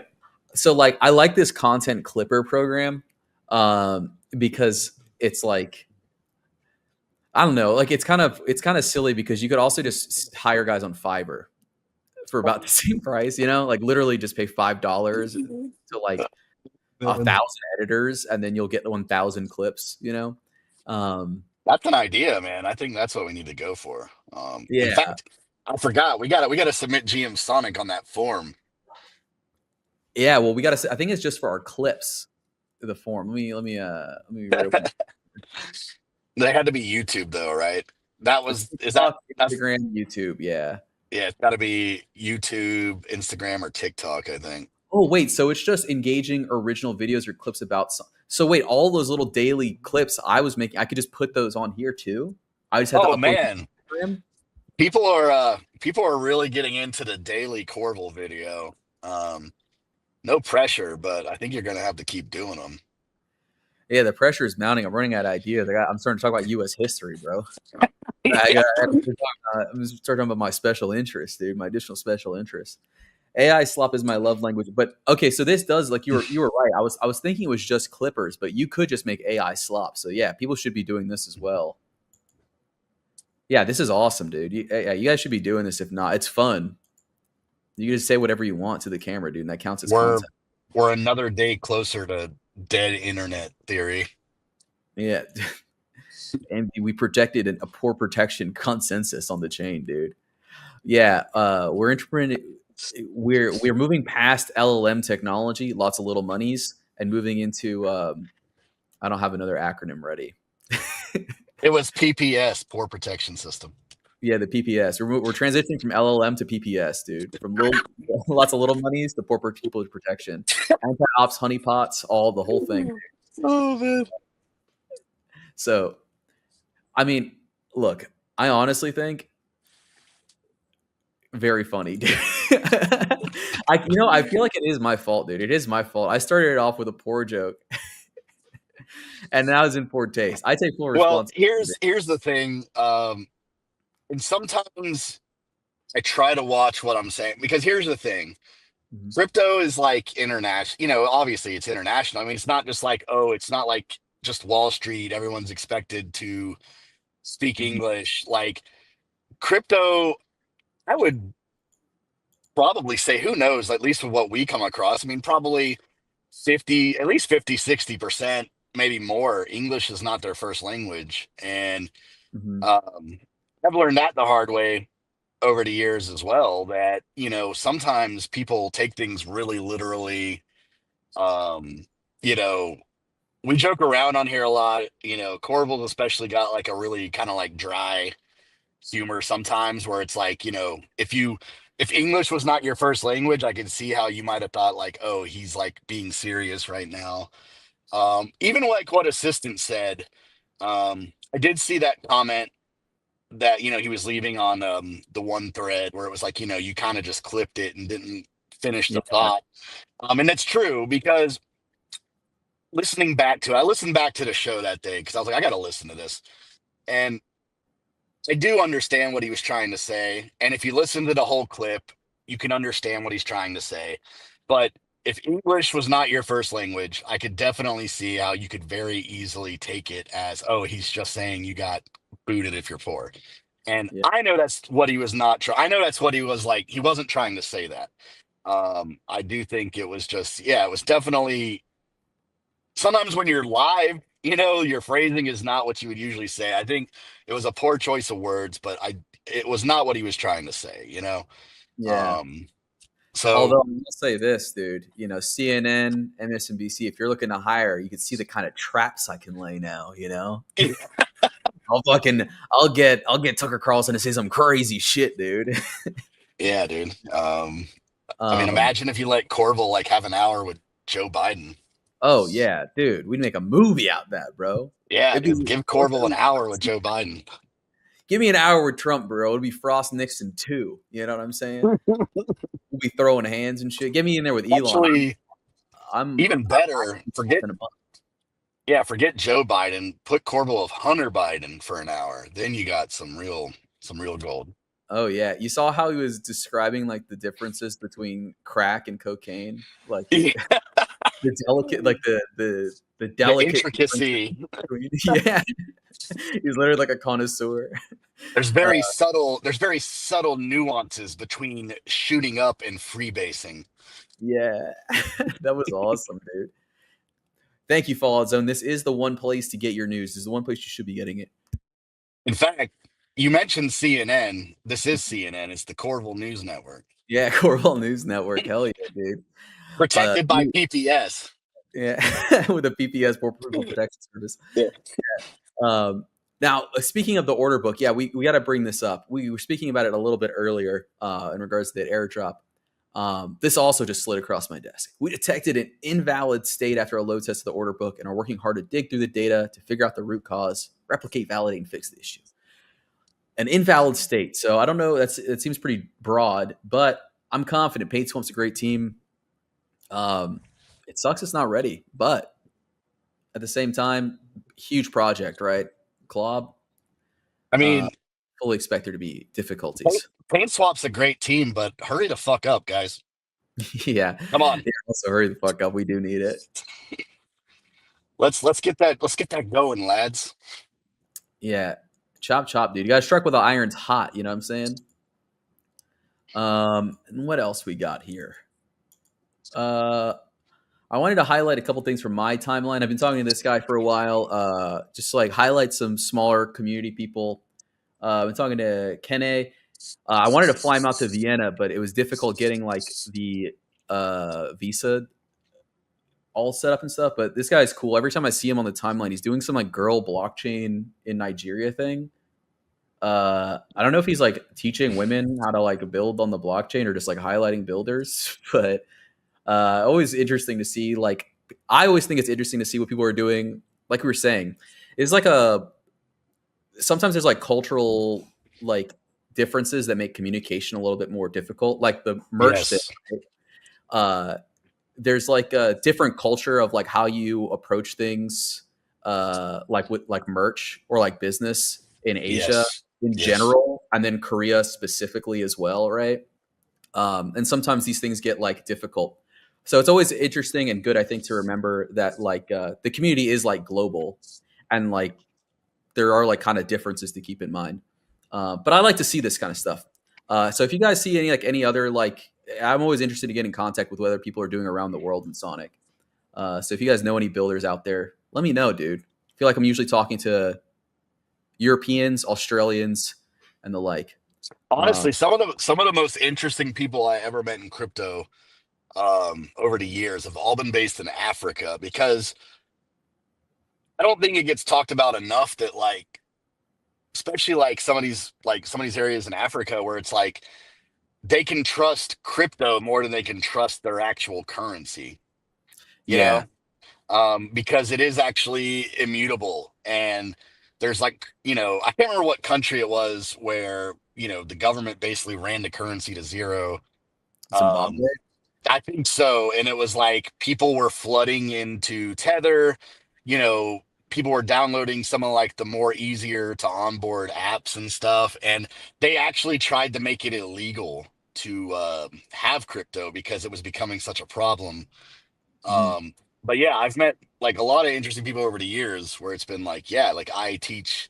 So like, I like this content clipper program, because it's like, I don't know, like it's kind of silly because you could also just hire guys on Fiverr for about the same price, like literally just pay $5 to like a Um, thousand editors, and then you'll get the 1,000 clips. Um, that's an idea, man. I think that's what we need to go for. In yeah, fact, I forgot we got to submit Gmsonic on that form. yeah. Well, we got to. I think it's just for our clips. The form. Let me reopen. They had to be YouTube though, right? That It's was is that TikTok, that's Instagram, YouTube. Yeah. Yeah, it's got to be YouTube, Instagram, or TikTok, I think. Oh wait, so it's just engaging original videos or clips about. So wait, all those little daily clips I was making, I could just put those on here too. I just had to Oh upload man, them to Instagram. people are really getting into the daily Corval video. No pressure, but I think you're gonna have to keep doing them. Yeah, the pressure is mounting. I'm running out of ideas. I'm starting to talk about U.S. history, bro. Yeah. I'm starting talking about my special interest, dude. My additional special interest. AI slop is my love language. But okay, so this does, like, you were right. I was thinking it was just clippers, but you could just make AI slop. So yeah, people should be doing this as well. Yeah, this is awesome, dude. Yeah, you guys should be doing this. If not, it's fun. You can just say whatever you want to the camera, dude, and that counts as We're content. we're another day closer to dead internet theory. Yeah. And we projected a poor protection consensus on the chain, dude. Yeah, we're moving past LLM technology, lots of little monies, and moving into I don't have another acronym ready. It was PPS, poor protection system. Yeah, the PPS. We're transitioning from LLM to PPS, dude. From little lots of little monies to poor people protection, anti-ops, honeypots, the whole thing. Oh man. So, I mean, Look, I honestly think very funny, dude. I feel like it is my fault, dude. It is my fault. I started it off with a poor joke, and now it's in poor taste. I take full Well, responsibility. here's the thing. And sometimes I try to watch what I'm saying because here's the thing. Mhm. Crypto is like international. Obviously it's international. I mean, it's not just like, oh, it's not like just Wall Street. Everyone's expected to speak Mhm. English. Like crypto, I would probably say, who knows, at least with what we come across. I mean, probably at least 50, 60%, maybe more. English is not their first language. And Mhm. um, I've learned that the hard way over the years as well, that, sometimes people take things really literally. Um, you know, we joke around on here a lot. Corval's especially got like a really kind of like dry humor sometimes where it's like, if English was not your first language, I could see how you might have thought like, oh, he's like being serious right now. Even like what assistant said, I did see that comment that, he was leaving on the one thread where it was like, you kind of just clipped it and didn't finish Yeah. the thought. And it's true because I listened back to the show that day because I was like, I got to listen to this. And I do understand what he was trying to say. And if you listen to the whole clip, you can understand what he's trying to say. But if English was not your first language, I could definitely see how you could very easily take it as, oh, he's just saying you got booted if you're poor. And Yeah. I know that's what he was not trying. I know that's what he was like. He wasn't trying to say that. I do think it was just, yeah, it was definitely sometimes when you're live, your phrasing is not what you would usually say. I think it was a poor choice of words, but it was not what he was trying to say. Yeah. Um, so Although I will say this, dude, CNN, MSNBC, if you're looking to hire, you can see the kind of traps I can lay now. I'll get Tucker Carlson to say some crazy shit, dude. yeah, dude. I mean, Um, imagine if you let Corval like have an hour with Joe Biden. oh yeah, dude, we'd make a movie out of that, bro. Yeah, It'd be dude, give Corval an hour with Joe Biden. give me an hour with Trump, bro. It'd be Frost Nixon 2. You know what I'm saying? We'll be throwing hands and shit. Get me in there with Elon. Actually, I'm even better, forget in a month. yeah, forget Joe Biden. Put Corval with Hunter Biden for an hour. Then you got some real gold. Oh yeah, you saw how he was describing like the differences between crack and cocaine, like the delicate, like the The delicate differences intricacy. between. Yeah, he's literally like a connoisseur. There's very subtle nuances between shooting up and freebasing. Yeah, that was awesome, dude. Thank you, Fallout Zone. This is the one place to get your news. This is the one place you should be getting it. In fact, you mentioned CNN. This is CNN. It's the Corval News Network, Yeah, Corval News Network. Hell yeah, dude. protected by PPS. Yeah, with the PPS, People Protection Service. Yeah. Now, speaking of the order book, yeah, we got to bring this up. We were speaking about it a little bit earlier in regards to that airdrop. This also just slid across my desk. We detected an invalid state after a load test of the order book and are working hard to dig through the data to figure out the root cause, replicate, validate, and fix the issue. An invalid state. So I don't know. It seems pretty broad, but I'm confident. Paint Swamp's a great team. It sucks it's not ready, but at the same time, huge project, right? Glob, I mean, fully expect there to be difficulties. Paint Swap's a great team, but hurry the fuck up, guys. Yeah. Come on. Yeah, also hurry the fuck up. We do need it. Let's get that going, lads. Yeah. Chop, chop, dude. You got struck with the irons hot. You know what I'm saying? And what else we got here? I wanted to highlight a couple things from my timeline. I've been talking to this guy for a while. Just like highlight some smaller community people. I've been talking to Kene. I wanted to fly him out to Vienna, but it was difficult getting like the visa all set up and stuff. But this guy's cool. Every time I see him on the timeline, he's doing some like girl blockchain in Nigeria thing. I don't know if he's like teaching women how to like build on the blockchain or just like highlighting builders, but always interesting to see. Like, I always think it's interesting to see what people are doing. Like we were saying, it's like sometimes there's like cultural like differences that make communication a little bit more difficult. Like the merch thing, Yes. uh, there's like a different culture of like how you approach things, like with like merch or like business in Asia Yes. in Yes. general, and then Korea specifically as well, right? And sometimes these things get like difficult. So it's always interesting and good, I think, to remember that like the community is like global, and like there are like kind of differences to keep in mind. But I like to see this kind of stuff. So if you guys see any other like, I'm always interested to get in contact with what other people are doing around the world in Sonic. So if you guys know any builders out there, let me know, dude. I feel like I'm usually talking to Europeans, Australians, and the like. Honestly, some of the most interesting people I ever met in crypto over the years have all been based in Africa, because I don't think it gets talked about enough that, like, especially like some of these areas in Africa where it's like they can trust crypto more than they can trust their actual currency, you Yeah, know? Because it is actually immutable. And there's like, I can't remember what country it was where, the government basically ran the currency to zero. Zimbabwe. Um, I think so. And it was like people were flooding into Tether, you know, people were downloading some of like the more easier to onboard apps and stuff. And they actually tried to make it illegal to have crypto because it was becoming such a problem. Mhm. Um, but yeah, I've met like a lot of interesting people over the years where it's been like, yeah, like I teach,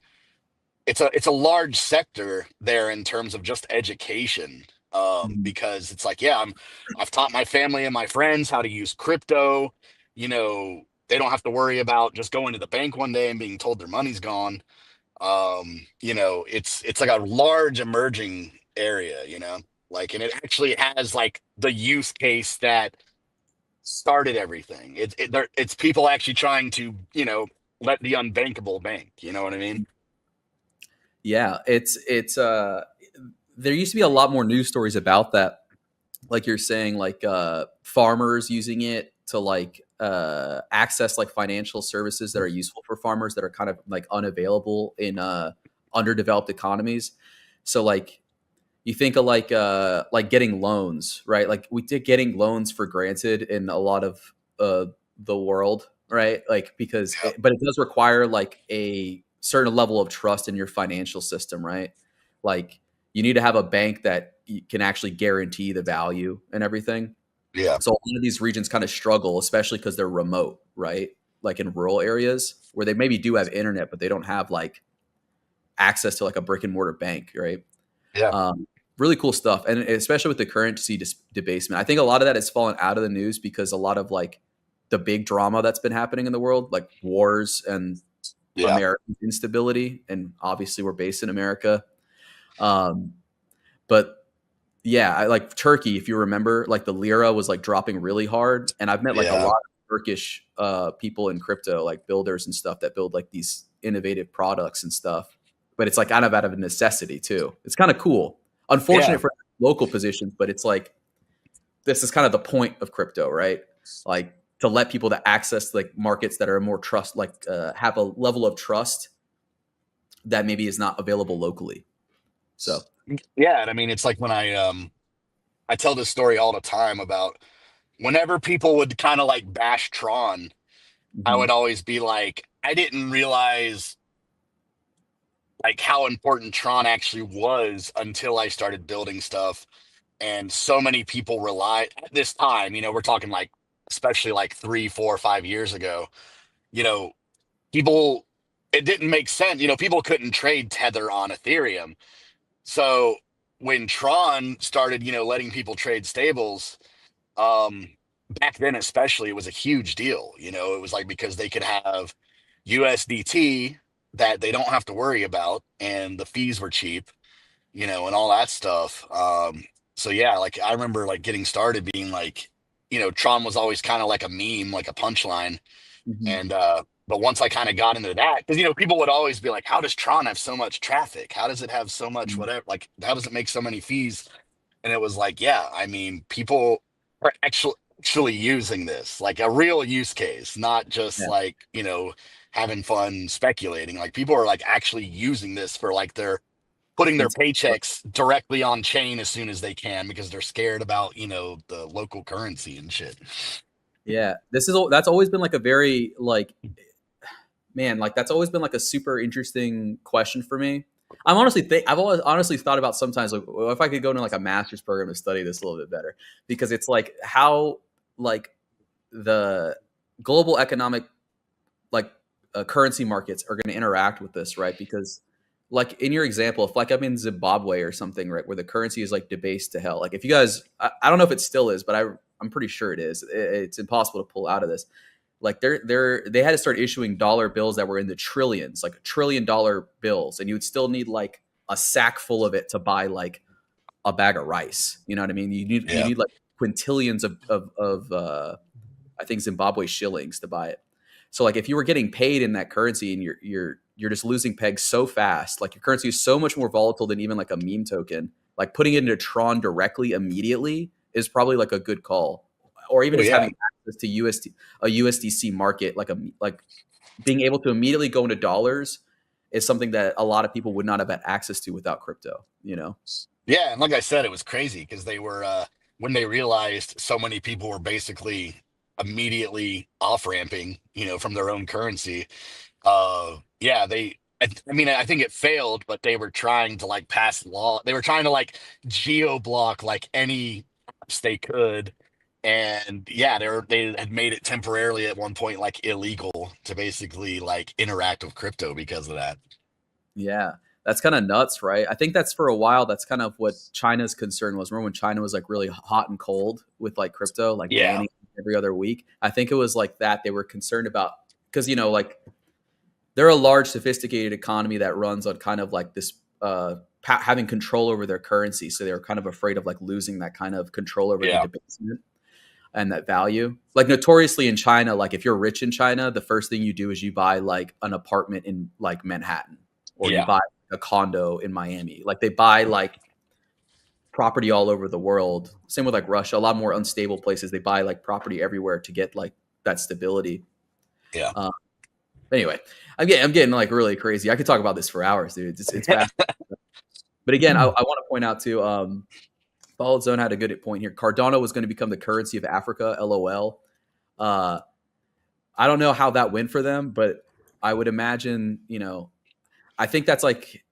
it's a large sector there in terms of just education. Mhm. Because it's like, yeah, I've taught my family and my friends how to use crypto. They don't have to worry about just going to the bank one day and being told their money's gone. It's like a large emerging area, like, and it actually has like the use case that started everything. It's people actually trying to, let the unbankable bank. You know what I mean? Yeah, it's there used to be a lot more news stories about that, like you're saying, like farmers using it to like access like financial services that are useful for farmers that are kind of like unavailable in underdeveloped economies. So like you think of like getting loans, right? Like we did getting loans for granted in a lot of the world, right? Like because but it does require like a certain level of trust in your financial system, right? Like you need to have a bank that can actually guarantee the value and everything. Yeah. So a lot of these regions kind of struggle, especially because they're remote, right? Like in rural areas where they maybe do have internet, but they don't have like access to like a brick and mortar bank, right? Yeah. Um, really cool stuff, and especially with the currency debasement, I think a lot of that has fallen out of the news because a lot of like the big drama that's been happening in the world, like wars and Yeah. American instability, and obviously we're based in America. Um, but yeah, I like Turkey. If you remember, like the lira was like dropping really hard, and I've met like a Yeah. lot of Turkish people in crypto, like builders and stuff that build like these innovative products and stuff. But it's like kind of out of a necessity too. It's kind of cool. Yeah. Unfortunate for local positions, but it's like this is kind of the point of crypto, right? Like to let people to access like markets that are more trust, like have a level of trust that maybe is not available locally. So. Yeah. And I mean, it's like when I tell this story all the time about whenever people would kind of like bash Tron, I Mhm. would always be like, I didn't realize like how important Tron actually was until I started building stuff. And so many people rely at this time, we're talking like, especially like 3, 4, 5 years ago, you know, people, it didn't make sense. People couldn't trade Tether on Ethereum. So when Tron started, letting people trade stables, um, back then especially, it was a huge deal. It was like because they could have USDT that they don't have to worry about, and the fees were cheap, and all that stuff. So yeah, like I remember like getting started being like, Tron was always kind of like a meme, like a punchline. Mhm. And but once I kind of got into that, because people would always be like, how does Tron have so much traffic? How does it have so much Mhm. whatever? Like, how does it make so many fees? And it was like, yeah, I mean, people are actually. actually using this, like a real use case, not just Yeah. like, having fun speculating. Like people are like actually using this for like they're putting their It's- paychecks directly on chain as soon as they can because they're scared about, the local currency and shit. Yeah, that's always been like a very like man, like that's always been like a super interesting question for me. I've always honestly thought about sometimes like well, if I could go into like a master's program to study this a little bit better because it's like how like the global economic like currency markets are going to interact with this, right? Because like in your example, if like I'm in Zimbabwe or something, right, where the currency is like debased to hell, like if you guys, I don't know if it still is, but I'm pretty sure it is. It's impossible to pull out of this. Like they had to start issuing dollar bills that were in the trillions, like $1 trillion bills, and you would still need like a sack full of it to buy like a bag of rice. You know what I mean? You Yeah. need like quintillions of I think Zimbabwe shillings to buy it. So like if you were getting paid in that currency and you're just losing pegs so fast, like your currency is so much more volatile than even like a meme token. Like putting it into Tron directly immediately is probably like a good call, or even Oh just yeah. having access to a USDC market, like being able to immediately go into dollars is something that a lot of people would not have had access to without crypto. You know? Yeah, and like I said, it was crazy because they were when they realized so many people were basically immediately off ramping, from their own currency. Yeah, I mean, I think it failed, but they were trying to like pass law. They were trying to like geo block like any apps they could, and yeah, they had made it temporarily at one point like illegal to basically like interact with crypto because of that. Yeah, that's kind of nuts, right? I think that's for a while. That's kind of what China's concern was. Remember when China was like really hot and cold with like crypto, like Yeah, banning every other week? I think it was like that. They were concerned about because like they're a large, sophisticated economy that runs on kind of like this having control over their currency. So they were kind of afraid of like losing that kind of control over the yeah, debasement and that value. Like notoriously in China, like if you're rich in China, the first thing you do is you buy like an apartment in like Manhattan or you yeah, buy a condo in Miami. Like they buy like property all over the world. Same with like Russia, a lot more unstable places. They buy like property everywhere to get like that stability. yeah. Uh, anyway, I'm getting like really crazy. I could talk about this for hours, dude. It's fast. But again, I want to point out too. Followed Zone had a good point here. Cardano was going to become the currency of Africa. LOL. Uh, I don't know how that went for them, but I would imagine, I think that's like,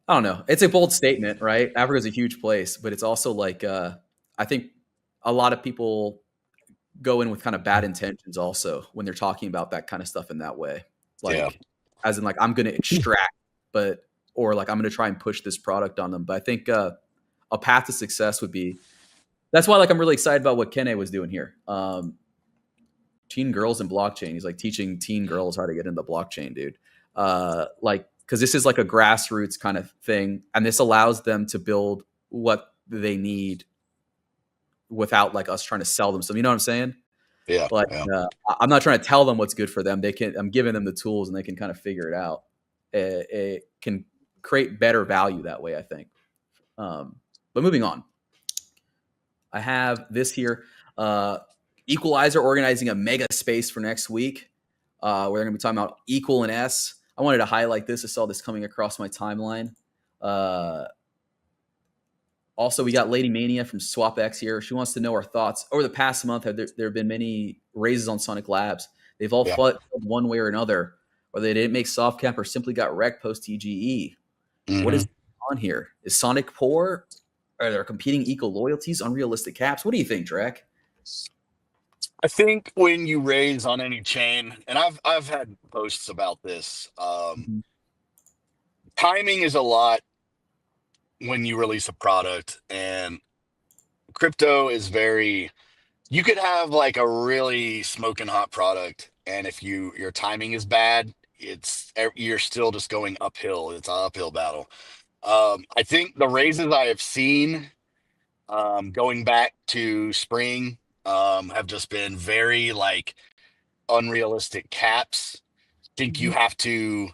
I don't know. It's a bold statement, right? Africa's a huge place, but it's also like, I think a lot of people go in with kind of bad intentions also when they're talking about that kind of stuff in that way. Yeah. Like, as in like, I'm going to extract, or like, I'm going to try and push this product on them. But I think a path to success would be, that's why like, I'm really excited about what Kenne was doing here. Teen girls in blockchain. He's like teaching teen girls how to get into blockchain, dude. Like, because this is like a grassroots kind of thing, and this allows them to build what they need without like us trying to sell them. So you know what I'm saying? Yeah. Like, Yeah. I'm not trying to tell them what's good for them. I'm giving them the tools, and they can kind of figure it out. It can create better value that way, I think. But moving on, I have this here. Equalizer organizing a mega space for next week. Where they're going to be talking about Equal and S. I wanted to highlight this. I saw this coming across my timeline. Also, we got Lady Mania from SwapX here. She wants to know our thoughts. Over the past month, there have been many raises on Sonic Labs. They've all Yeah. fought one way or another, or they didn't make soft cap or simply got wrecked post TGE. What is Mhm. going on here? Is Sonic poor? Are there competing eco loyalties, unrealistic caps? What do you think, Drek? I think when you raise on any chain, and I've had posts about this, timing is a lot when you release a product, and crypto is very. You could have like a really smoking hot product, and if your timing is bad, you're still just going uphill. It's an uphill battle. I think the raises I have seen, going back to spring, have just been very like unrealistic caps. Think you have to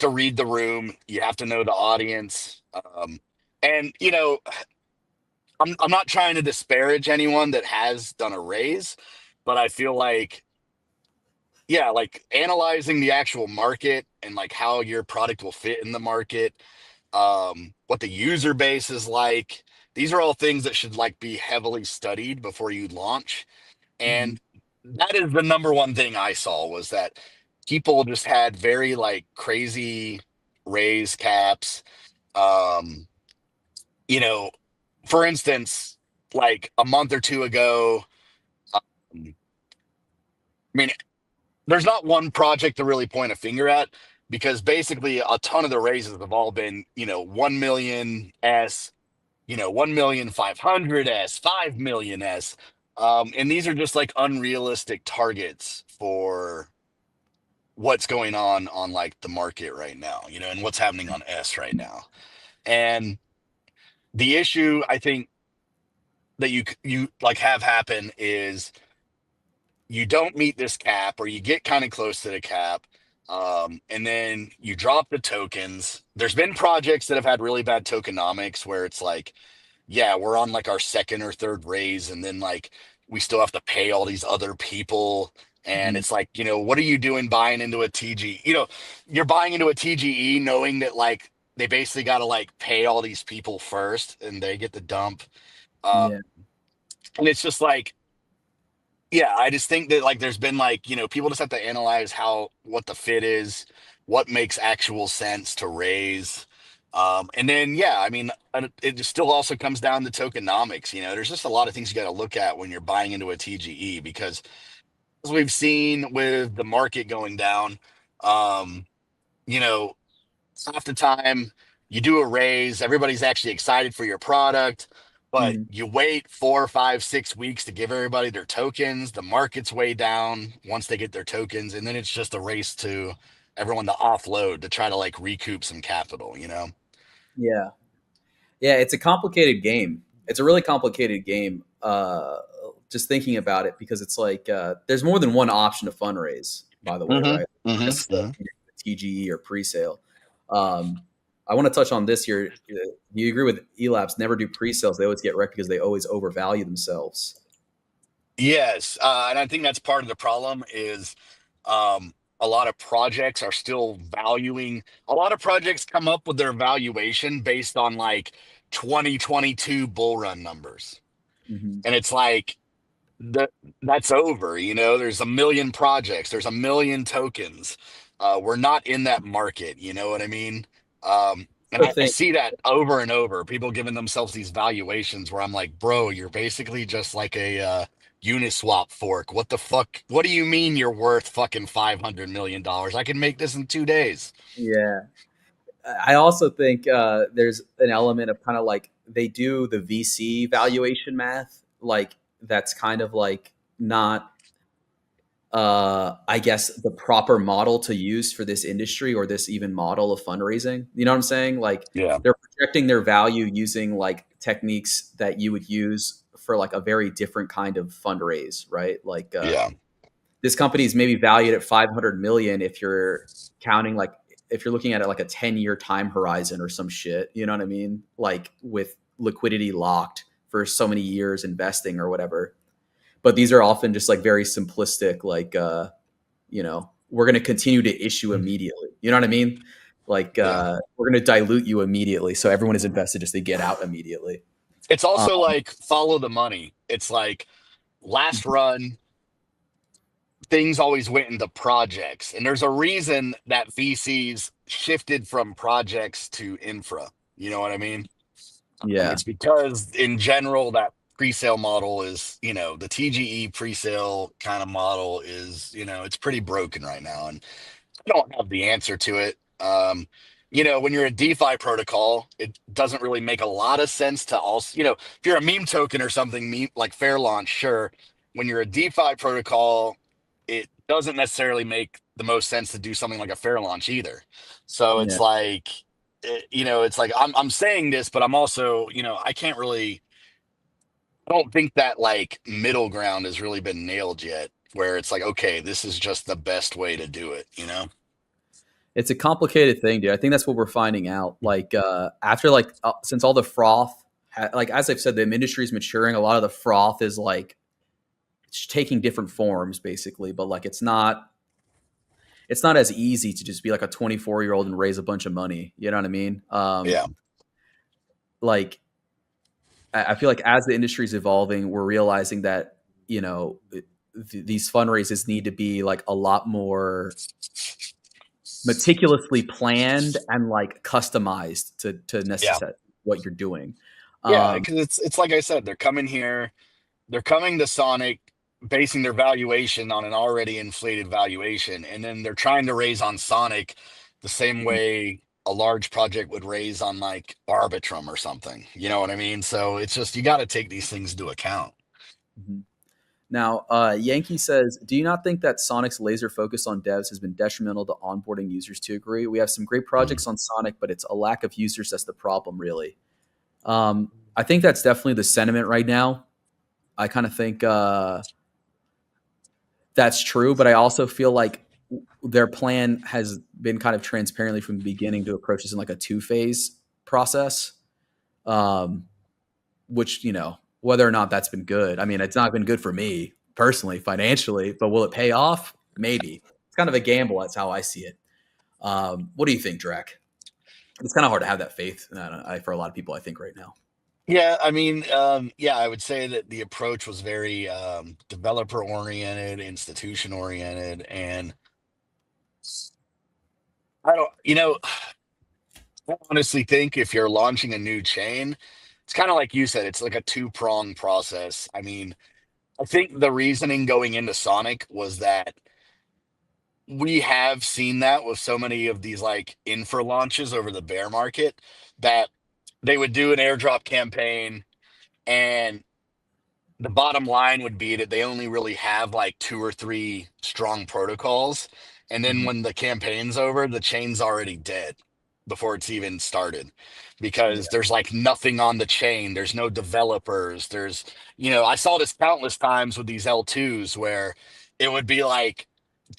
read the room, you have to know the audience, and I'm not trying to disparage anyone that has done a raise, but I feel like, yeah, like analyzing the actual market and like how your product will fit in the market, what the user base is like. These are all things that should like be heavily studied before you launch. Mhm. And that is the number one thing I saw was that people just had very like crazy raise caps. Um, you know, for instance, like a month or two ago, I mean, there's not one project to really point a finger at because basically a ton of the raises have all been, 1 million S, 1,500,000 S, 5 million S. And these are just like unrealistic targets for what's going on like the market right now, and what's happening on S right now. And the issue I think that you like have happen is you don't meet this cap or you get kind of close to the cap, and then you drop the tokens. There's been projects that have had really bad tokenomics where it's like, yeah, we're on like our second or third raise, and then like we still have to pay all these other people. And Mhm. it's like, what are you doing buying into a TG? You're buying into a TGE knowing that like they basically got to like pay all these people first and they get the dump. Uh, Yeah. and it's just like, yeah, I just think that like there's been like, people just have to analyze what the fit is, what makes actual sense to raise. And then yeah, I mean, it just still also comes down to tokenomics. There's just a lot of things you got to look at when you're buying into a TGE because as we've seen with the market going down, um, you know, half the time you do a raise, everybody's actually excited for your product, but Mhm. you wait 4, 5, 6 weeks to give everybody their tokens. The market's way down once they get their tokens, and then it's just a race to everyone to offload to try to like recoup some capital. Yeah. Yeah, it's a complicated game. It's a really complicated game. Just thinking about it, because it's like there's more than one option to fundraise. By the way, right? Mm-hmm. Just Mm-hmm. the TGE or pre-sale. Um, I want to touch on this here. Do you agree with Elapse? Never do pre-sales. They always get wrecked because they always overvalue themselves. Yes, and I think that's part of the problem is a lot of projects are still valuing. A lot of projects come up with their valuation based on like 2022 bull run numbers, Hmm. and it's like that that's over. There's a million projects, there's a million tokens. We're not in that market. You know what I mean? And The I thing, see that over and over. People giving themselves these valuations where I'm like, bro, you're basically just like a Uniswap fork. What the fuck? What do you mean you're worth fucking $500 million? I can make this in 2 days. yeah. I also think there's an element of kind of like they do the VC valuation math, like that's kind of like not I guess the proper model to use for this industry or this even model of fundraising. You know what I'm saying? Like Yeah, they're projecting their value using like techniques that you would use for like a very different kind of fundraise, right? Like yeah, this company is maybe valued at 500 million if you're counting like if you're looking at it like a 10-year time horizon or some shit, you know what I mean? Like with liquidity locked for so many years investing or whatever. But these are often just like very simplistic, like we're going to continue to issue immediately. You know what I mean? Like yeah. we're going to dilute you immediately, so everyone is invested just to get out immediately. It's Um, also like follow the money. It's like last run things always went into projects. And there's a reason that VCs shifted from projects to infra. You know what I mean? yeah, It's because in general, that pre-sale model is, the TGE pre-sale kind of model is, it's pretty broken right now. And I don't have the answer to it. When you're a DeFi protocol, it doesn't really make a lot of sense to also, if you're a meme token or something, like Fair Launch, sure. When you're a DeFi protocol, it doesn't necessarily make the most sense to do something like a Fair Launch either. So yeah. it's like, it's like I'm saying this, but I'm also, I can't really. I don't think that like middle ground has really been nailed yet, where it's like, okay, this is just the best way to do it. It's a complicated thing, dude. I think that's what we're finding out. Like after like since all the froth like as I've said, the industry is maturing. A lot of the froth is like it's taking different forms, basically. But like it's not as easy to just be like a 24-year-old and raise a bunch of money. You know what I mean? Yeah. Like I feel like as the industry is evolving, we're realizing that these fundraisers need to be like a lot more meticulously planned and like customized to Yeah. necessitate what you're doing. Yeah. Um, Because it's like I said, they're coming here, they're coming to Sonic basing their valuation on an already inflated valuation. And then they're trying to raise on Sonic the same way a large project would raise on like Arbitrum or something. You know what I mean? So it's just, you got to take these things into account. mhm. Now, Yankee says, do you not think that Sonic's laser focus on devs has been detrimental to onboarding users? To agree, we have some great projects on Sonic, but it's a lack of users that's the problem, really. I think that's definitely the sentiment right now. I kind of think that's true, but I also feel like their plan has been kind of transparently from the beginning to approach this in like a two-phase process, um, which, whether or not that's been good. I mean, it's not been good for me personally, financially, but will it pay off? Maybe. It's kind of a gamble. That's how I see it. What do you think, Drac? It's kind of hard to have that faith for a lot of people, I think, right now. Yeah, I mean, yeah, I would say that the approach was very developer oriented, institution oriented, and I don't, I honestly think if you're launching a new chain, it's kind of like you said, it's like a two-pronged process. I mean, I think the reasoning going into Sonic was that we have seen that with so many of these like infra launches over the bear market that they would do an airdrop campaign, and the bottom line would be that they only really have like two or three strong protocols. And then Mhm. when the campaign's over, the chain's already dead before it's even started Yeah. because there's like nothing on the chain. There's no developers. I saw this countless times with these L2s where it would be like,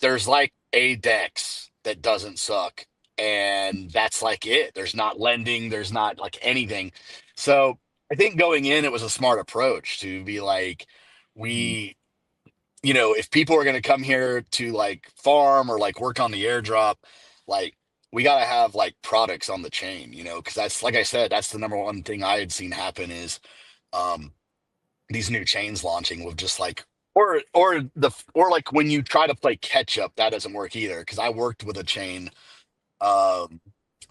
there's like a dex that doesn't suck. And that's like it. There's not lending, there's not like anything. So I think going in, it was a smart approach to be like, Mhm. we, if people are going to come here to like farm or like work on the airdrop, like we got to have like products on the chain, because that's, like I said, that's the number one thing I had seen happen is um, these new chains launching with just like, or like when you try to play catch up, that doesn't work either. Because I worked with a chain um,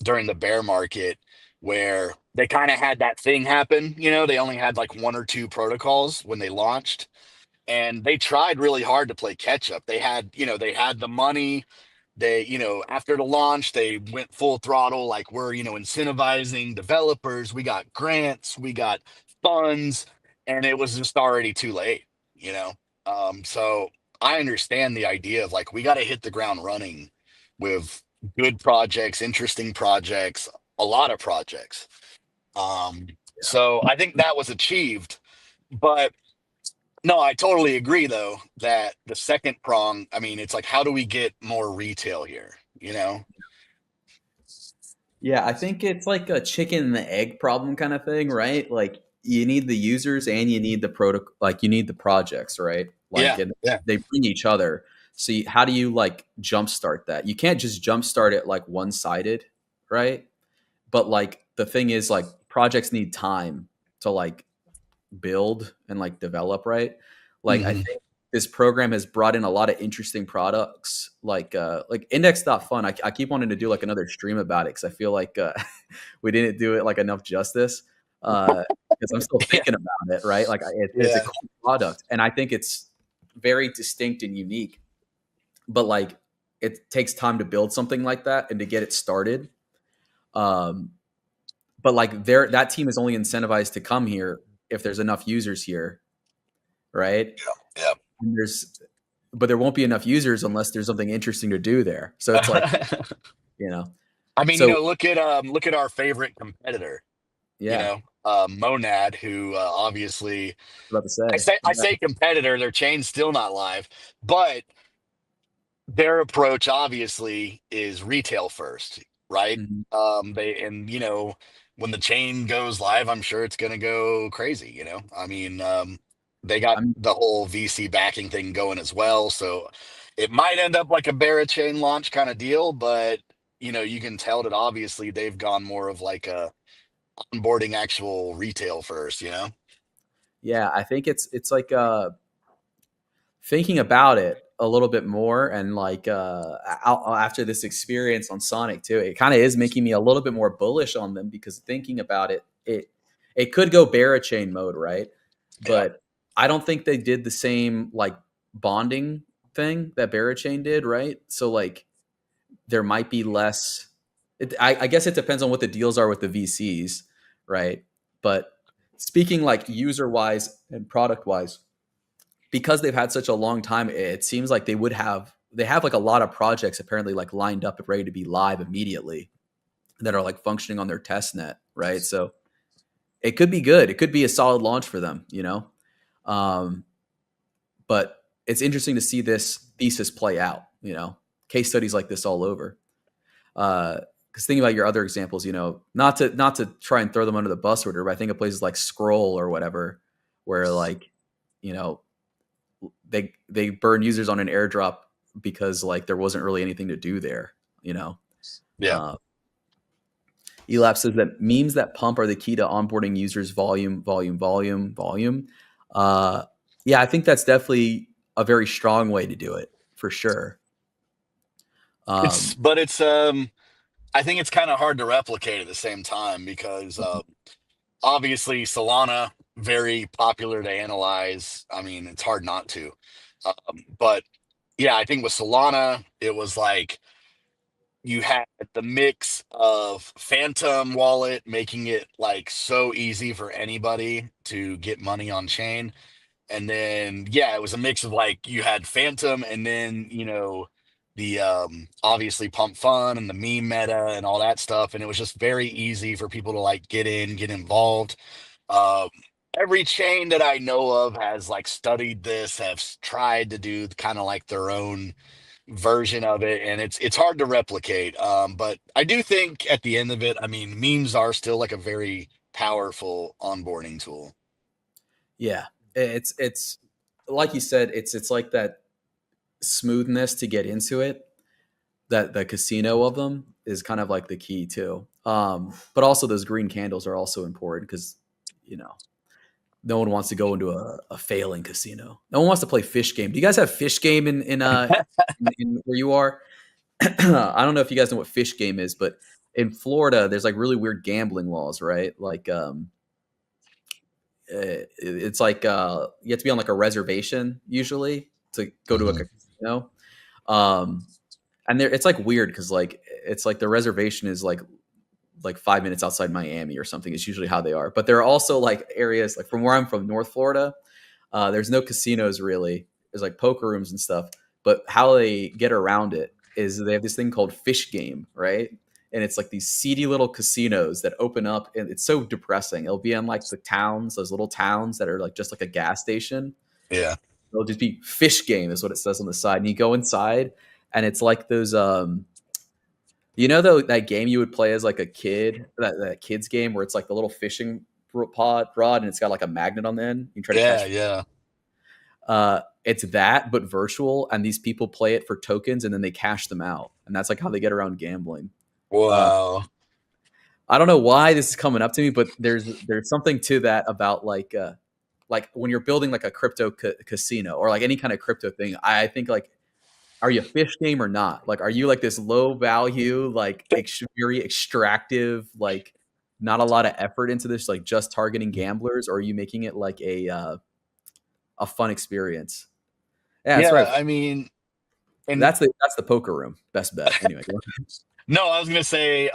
during the bear market where they kind of had that thing happen. They only had like one or two protocols when they launched, and they tried really hard to play catch up. They had the money. After the launch, they went full throttle. Like we're, incentivizing developers. We got grants, we got funds, and it was just already too late, you know? So I understand the idea of like, we got to hit the ground running with good projects, interesting projects, a lot of projects. Um, so I think that was achieved, but no, I totally agree though that the second prong, I mean, it's like how do we get more retail here, you know? Yeah, I think it's like a chicken and the egg problem kind of thing, right? Like you need the users and you need the like you need the projects, right? Like Yeah, and yeah. they bring each other. So how do you like jumpstart that? You can't just jumpstart it like one-sided, right? But like the thing is like projects need time to like build and like develop, right? Like I Hmm. think this program has brought in a lot of interesting products like index.fun. I keep wanting to do like another stream about it because I feel like we didn't do it like enough justice because I'm still Yeah, thinking about it, right? Like it's a yeah, cool product and I think it's very distinct and unique, but like it takes time to build something like that and to get it started. um but like that team is only incentivized to come here if there's enough users here, right? yeah, And but there won't be enough users unless there's something interesting to do there. So it's like, yeah. you know, I mean, so look at our favorite competitor, yeah, Monad, who obviously about to I say, say I yeah, say competitor, their chain's still not live, but their approach obviously is retail first, right? Mhm. When the chain goes live, I'm sure it's going to go crazy. I mean, they got I'm the whole VC backing thing going as well, so it might end up like a Barachain launch kind of deal. But you can tell that obviously they've gone more of like a onboarding actual retail first. Yeah, I think it's like thinking about it a little bit more, and like after this experience on Sonic too, it kind of is making me a little bit more bullish on them, because thinking about it, it could go Barachain mode, right? Yeah. But I don't think they did the same like bonding thing that Barachain did, right? So like there might be less. I guess it depends on what the deals are with the VCs, right? But speaking like user wise and product wise, because they've had such a long time, it seems like they have like a lot of projects apparently like lined up and ready to be live immediately that are like functioning on their test net, right? So it could be good. It could be a solid launch for them. Um, but it's interesting to see this thesis play out. Case studies like this all over. Because thinking about your other examples, not to try and throw them under the bus or whatever, but I think of places like Scroll or whatever, where like, you know, they burn users on an airdrop because like there wasn't really anything to do there. You know, Yeah. uh, Elap says that memes that pump are the key to onboarding users. Volume, volume, volume, volume. Uh, yeah, I think that's definitely a very strong way to do it for sure. It's Um, but it's I think it's kind of hard to replicate at the same time because obviously Solana very popular to analyze. I mean, it's hard not to. But yeah, I think with Solana, it was like you had the mix of Phantom wallet making it like so easy for anybody to get money on chain. And then yeah, it was a mix of like you had Phantom and then the obviously Pump Fun and the meme meta and all that stuff. And it was just very easy for people to like get in, get involved. Um, every chain that I know of has like studied this, have tried to do kind of like their own version of it, and it's hard to replicate. But I do think at the end of it, I mean, memes are still like a very powerful onboarding tool. yeah, it's like you said, it's like that smoothness to get into it. That the casino of them is kind of like the key too. But also those green candles are also important because you know no one wants to go into a failing casino. No one wants to play fish game. Do you guys have fish game in where you are? I don't know if you guys know what fish game is, but in Florida, there's like really weird gambling laws, right? Like, it's like you have to be on like a reservation usually to go to a Mhm. casino. Um, and there, it's like weird because like it's like the reservation is like 5 minutes outside Miami or something. It's usually how they are. But there are also like areas like from where I'm from, North Florida. There's no casinos really. There's like poker rooms and stuff. But how they get around it is they have this thing called fish game, right? And it's like these seedy little casinos that open up, and it's so depressing. It'll be in like the towns, those little towns that are like just like a gas station. Yeah. It'll just be fish game is what it says on the side. And you go inside, and it's like those that game you would play as like a kid, that kids game where it's like the little fishing rod and it's got like a magnet on the end. You try to Yeah. catch. Yeah. It's that, but virtual, and these people play it for tokens and then they cash them out, and that's like how they get around gambling. Uh, Wow. I don't know why this is coming up to me, but there's something to that about like when you're building like a crypto casino or like any kind of crypto thing. I think like are you a fish game or not? Like, are you like this low value, like very extractive, like not a lot of effort into this, like just targeting gamblers, or are you making it like a fun experience? Yeah, that's Yeah. right. I mean, and That's the poker room. Best bet. Anyway, no, I was gonna say,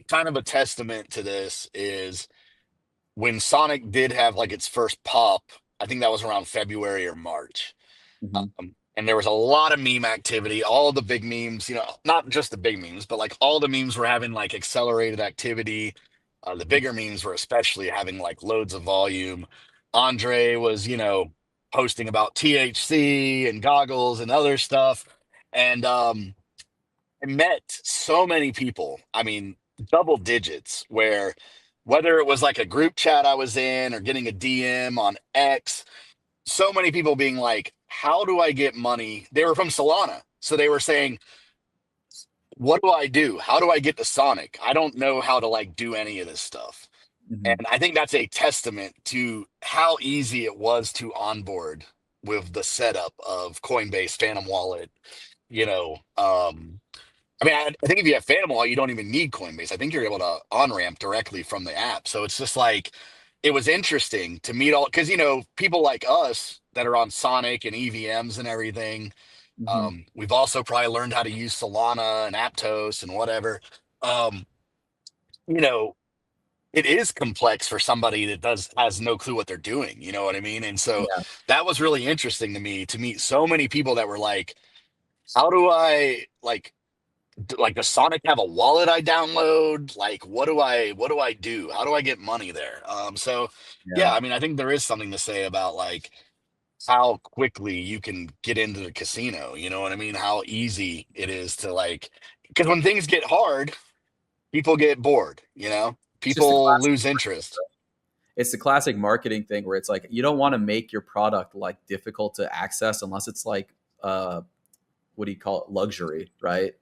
kind of a testament to this is when Sonic did have like its first pop. I think that was around February or March. hmm And there was a lot of meme activity. All the big memes, not just the big memes, but like all the memes were having like accelerated activity. The bigger memes were especially having like loads of volume. Andre was, posting about THC and goggles and other stuff. And met so many people. I mean, double digits, where whether it was like a group chat I was in or getting a DM on X, so many people being like, how do I get money? They were from Solana. So they were saying, what do I do? How do I get to Sonic? I don't know how to like do any of this stuff. Mhm. And I think that's a testament to how easy it was to onboard with the setup of Coinbase, Phantom Wallet, you know. I mean, I think if you have Phantom Wallet, you don't even need Coinbase. I think you're able to on ramp directly from the app. So it's just like, it was interesting to meet all, because, people like us that are on Sonic and EVMs and everything. Mhm. We've also probably learned how to use Solana and Aptos and whatever. Um, you know, it is complex for somebody that has no clue what they're doing. You know what I mean? And so Yeah. that was really interesting to me to meet so many people that were like, how do I like does Sonic have a wallet I download? Like what do I do? How do I get money there? So Yeah. yeah, I mean I think there is something to say about like how quickly you can get into the casino. You know what I mean? How easy it is to like, because when things get hard, people get bored, It's just the people classic. lose interest. It's the classic marketing thing where it's like you don't want to make your product like difficult to access unless it's like what do you call it, luxury, right?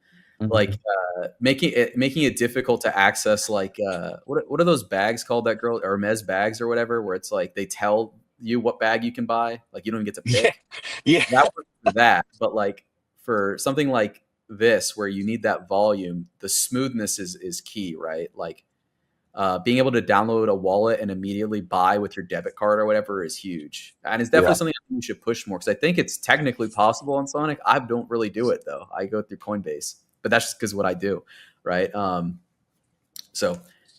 Like Mhm. making it difficult to access, like what are those bags called that girl Hermes bags or whatever, where it's like they tell you what bag you can buy, like you don't even get to Yeah. pick. Yeah. That works for that, but like for something like this where you need that volume, the smoothness is key, right? Like being able to download a wallet and immediately buy with your debit card or whatever is huge, and it's definitely Yeah. something I think we should push more because I think it's technically possible on Sonic. I don't really do it though. I go through Coinbase, but that's just because what I do, right? So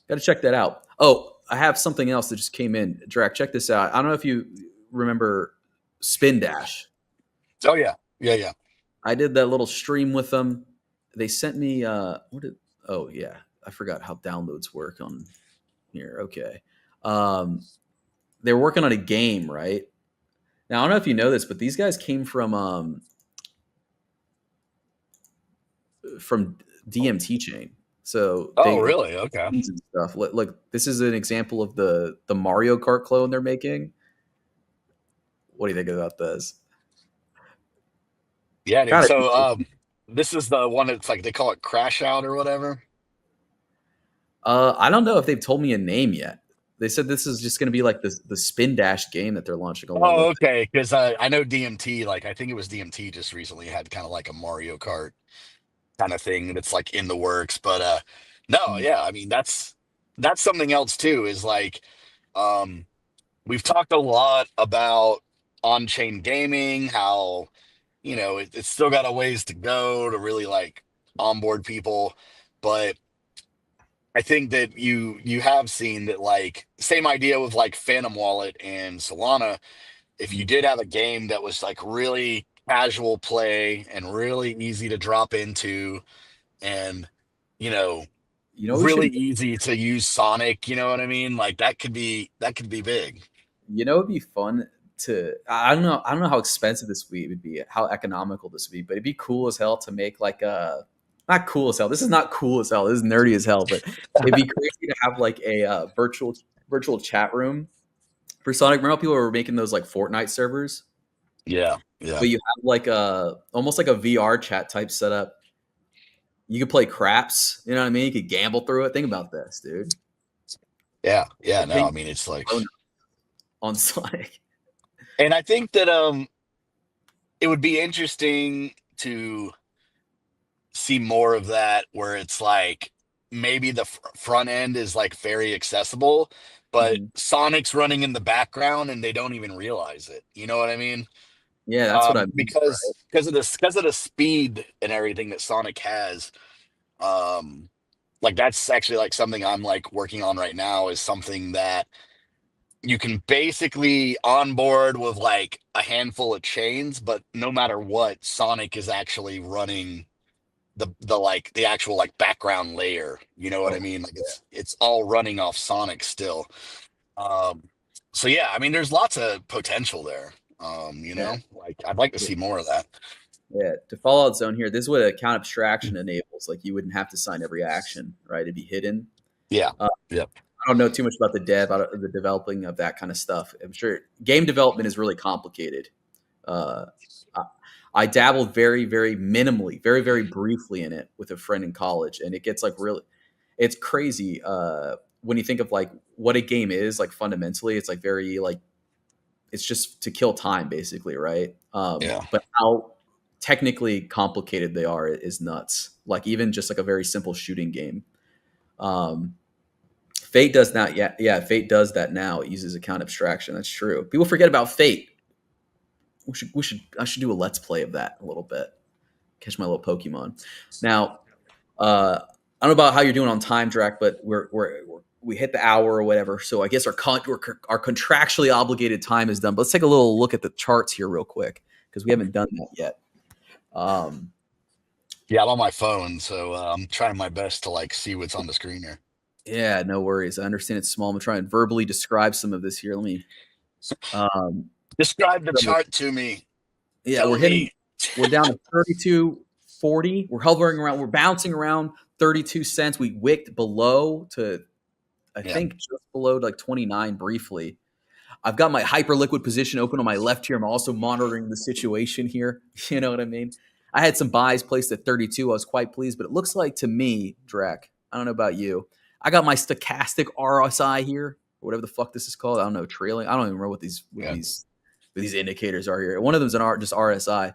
got to check that out. Oh, I have something else that just came in. Drac, check this out. I don't know if you remember Spin Dash. Oh yeah. Yeah. Yeah. I did that little stream with them. They sent me oh yeah, I forgot how downloads work on here. Okay. Um they were working on a game, right? Now I don't know if you know this, but these guys came from DMT chain. So Oh they really? Okay. and stuff. Look, this is an example of the Mario Kart clone they're making. What do you think about this? Yeah, dude. Got it. So this is the one that's like they call it Crash Out or whatever. I don't know if they've told me a name yet. They said this is just going to be like the Spin Dash game that they're launching along Oh, with it. okay. Because I know DMT, like I think it was DMT just recently had kind of like a Mario Kart kind of thing that's like in the works. But no, Mm. yeah, I mean that's something else too, is like um we've talked a lot about on-chain gaming, how it's still got a ways to go to really like onboard people. But I think that you have seen that like same idea with like Phantom Wallet and Solana. If you Mm. did have a game that was like really casual play and really easy to drop into and you know You know, we really should. easy to use Sonic, you know what I mean? Like that could be big. You know, it'd be fun to. I don't know. I don't know how expensive this would be, how economical this would be, but it'd be cool as hell to make like a. Not cool as hell. This is not cool as hell. This is nerdy as hell. But it'd be crazy to have like a virtual chat room for Sonic. Remember how people were making those like Fortnite servers, Yeah, yeah, but you have like a almost like a VR chat type setup. You could play craps. You know what I mean? You could gamble through it. Think about this, dude. yeah, yeah. I No, I think mean it's like, on Sonic. and I think that it would be interesting to see more of that where it's like maybe the front end is like very accessible, but Mhm. Sonic's running in the background and they don't even realize it. You know what I mean? Yeah, that's what I mean. Because of the speed and everything that Sonic has. Like that's actually like something I'm like working on right now, is something that you can basically onboard with like a handful of chains, but no matter what, Sonic is actually running the like the actual like background layer. You know what I Oh, mean? Like it's all running off Sonic still. Um, so yeah, I mean there's lots of potential there. yeah. Like I'd like to see more of that. Yeah, to Fallout Zone here, this is what account abstraction enables. Like you wouldn't have to sign every action, right? It'd be hidden. Yeah. Uh, Yep. I don't know too much about the developing of that kind of stuff. I'm sure game development is really complicated. Uh, I, I dabbled very, very minimally, very, very briefly in it with a friend in college, and it gets like really, it's crazy when you think of like what a game is. Like fundamentally, it's like very like it's just to kill time, basically, right? Yeah. But how technically complicated they are is nuts. Like even just like a very simple shooting game. Um, Fate does not yet. Yeah, Fate does that now. It uses account abstraction. That's true. People forget about Fate. I should do a let's play of that a little bit. Catch my little Pokemon. Now, I don't know about how you're doing on time, Drac, but we hit the hour or whatever. So I guess our contractually obligated time is done. But let's take a little look at the charts here real quick because we haven't done that yet. Yeah, I'm on my phone, so I'm trying my best to like see what's on the screen here. Yeah, no worries. I understand it's small. I'm gonna try and verbally describe some of this here. Let me. Describe the So, chart to me. yeah, Tell me. we're down to 32.40. We're hovering around. We're bouncing around 32 cents. We wicked below to I Yeah. think just below like 29 briefly. I've got my hyperliquid position open on my left here. I'm also monitoring the situation here. You know what I mean? I had some buys placed at 32. I was quite pleased, but it looks like to me, Drac, I don't know about you. I got my stochastic RSI here, or whatever the fuck this is called. I don't know, trailing. I don't even remember what these indicators are here. One of them is just RSI.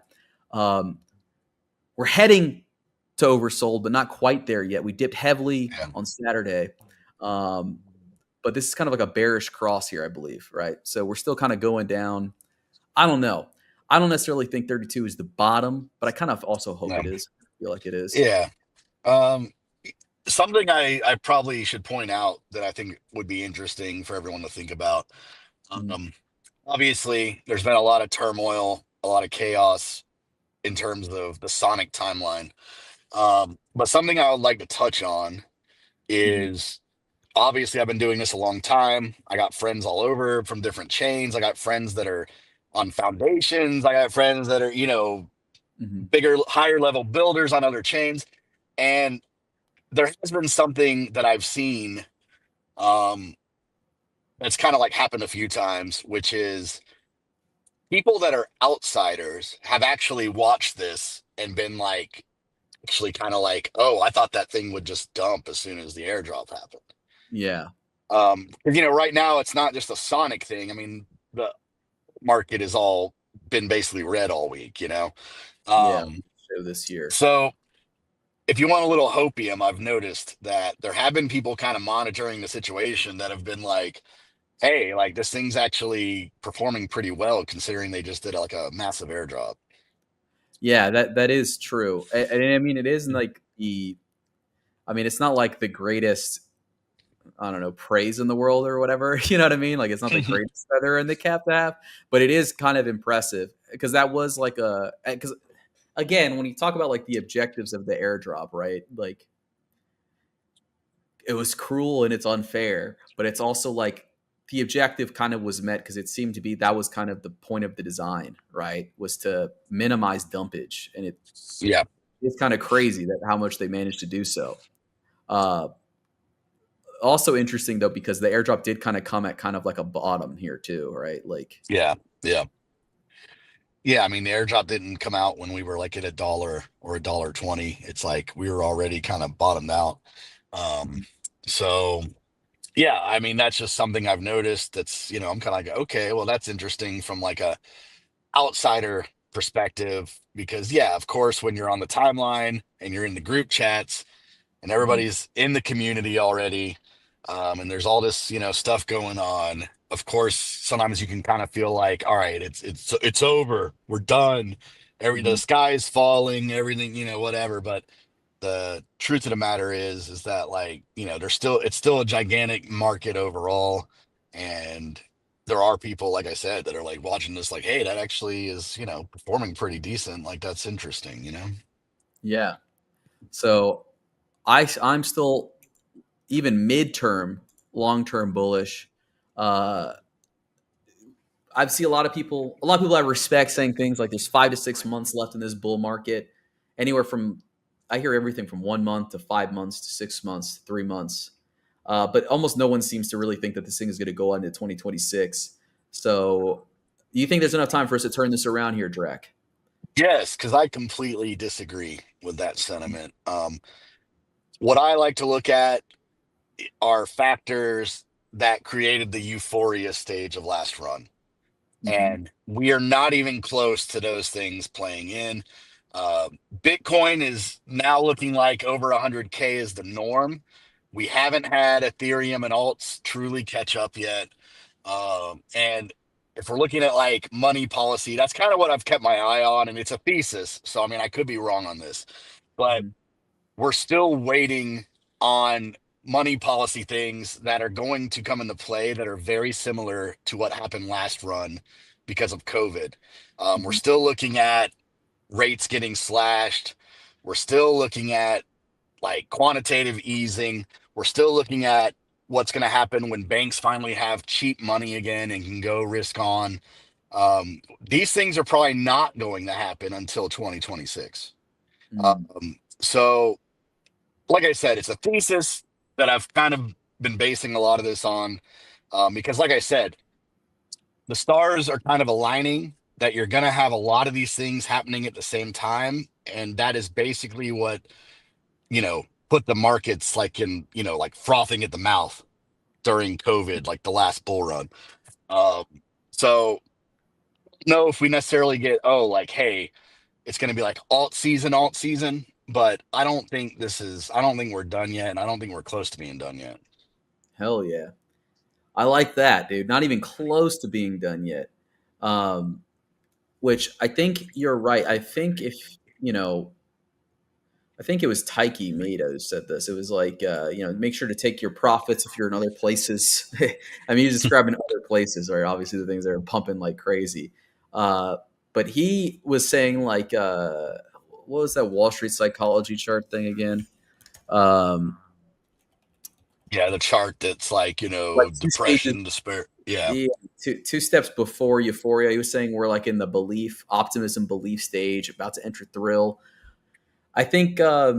We're heading to oversold, but not quite there yet. We dipped heavily on Saturday. But this is kind of like a bearish cross here, I believe, right? So we're still kind of going down. I don't know. I don't necessarily think 32 is the bottom, but I kind of also hope it is. I feel like it is. Yeah. Something I probably should point out that I think would be interesting for everyone to think about. Obviously, there's been a lot of turmoil, a lot of chaos in terms of the Sonic timeline. But something I would like to touch on is obviously I've been doing this a long time. I got friends all over from different chains. I got friends that are on foundations. I got friends that are, bigger, higher level builders on other chains. And there has been something that I've seen that's kind of like happened a few times, which is people that are outsiders have actually watched this and been like, actually kind of like, oh, I thought that thing would just dump as soon as the airdrop happened. Yeah. 'Cause, right now it's not just a Sonic thing. I mean, the market has all been basically red all week, Yeah. So this year. So if you want a little hopium, I've noticed that there have been people kind of monitoring the situation that have been like, hey, like this thing's actually performing pretty well considering they just did like a massive airdrop. Yeah, that is true. And I mean, it isn't like it's not like the greatest, I don't know, praise in the world or whatever. You know what I mean? Like it's not the greatest feather in the cap to have, but it is kind of impressive because that was like because again, when you talk about like the objectives of the airdrop, right? Like it was cruel and it's unfair, but it's also like the objective kind of was met because it seemed to be that was kind of the point of the design, right? Was to minimize dumpage, and it's kind of crazy that how much they managed to do so. Also interesting though because the airdrop did kind of come at kind of like a bottom here too, right? Like yeah. I mean, the airdrop didn't come out when we were like at $1 or $1.20. It's like we were already kind of bottomed out. So yeah, I mean, that's just something I've noticed. That's, I'm kind of like, okay, well, that's interesting from like a outsider perspective because yeah, of course, when you're on the timeline and you're in the group chats and everybody's in the community already, and there's all this, stuff going on. Of course, sometimes you can kind of feel like, all right, it's over, we're done, the sky is falling, everything, whatever. But the truth of the matter is that like, it's still a gigantic market overall, and there are people, like I said, that are like watching this, like, hey, that actually is, performing pretty decent. Like that's interesting. Yeah. So I'm still even midterm, long term bullish. I've seen a lot of people I respect saying things like there's 5 to 6 months left in this bull market. Anywhere from, I hear everything from 1 month to 5 months to 6 months, 3 months. But almost no one seems to really think that this thing is going to go on to 2026. So do you think there's enough time for us to turn this around here, Drek? Yes, because I completely disagree with that sentiment. What I like to look at are factors that created the euphoria stage of last run. Mm-hmm. And we are not even close to those things playing in. Uh, Bitcoin is now looking like over 100K is the norm. We haven't had Ethereum and alts truly catch up yet. And if we're looking at like money policy, that's kind of what I've kept my eye on. And it's a thesis. So, I mean, I could be wrong on this, but Mm-hmm. we're still waiting on money policy things that are going to come into play that are very similar to what happened last run because of COVID. We're Mm-hmm. still looking at rates getting slashed. We're still looking at like quantitative easing. We're still looking at what's going to happen when banks finally have cheap money again and can go risk on. These things are probably not going to happen until 2026. So like I said, it's a thesis that I've kind of been basing a lot of this on, because, like I said, the stars are kind of aligning that you're going to have a lot of these things happening at the same time. And that is basically what, put the markets like in, like frothing at the mouth during COVID, like the last bull run. Um, so, no, if we necessarily get, oh, like, hey, it's going to be like alt season, but I don't think we're done yet. And I don't think we're close to being done yet. Hell yeah. I like that, dude. Not even close to being done yet. Um, which I think you're right. I think I think it was Taiki Mato who said this. It was like, make sure to take your profits if you're in other places. I mean, he's describing other places, right? Obviously, the things that are pumping like crazy. Uh, but he was saying like, what was that Wall Street psychology chart thing again? Um, Yeah, the chart that's like, like two stages, depression, despair. Yeah. yeah, two steps before euphoria. He was saying we're like in the optimism, belief stage, about to enter thrill. I think I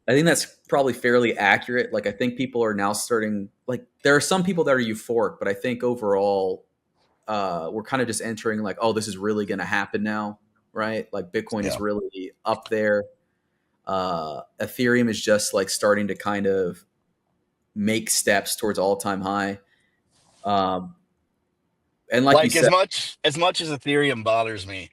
think that's probably fairly accurate. Like I think people are now starting, like there are some people that are euphoric, but I think overall we're kind of just entering like, oh, this is really going to happen now, right? Like Bitcoin is Yeah. really up there. Ethereum is just like starting to kind of make steps towards all-time high. Um, and like you Like said, as much as Ethereum bothers me,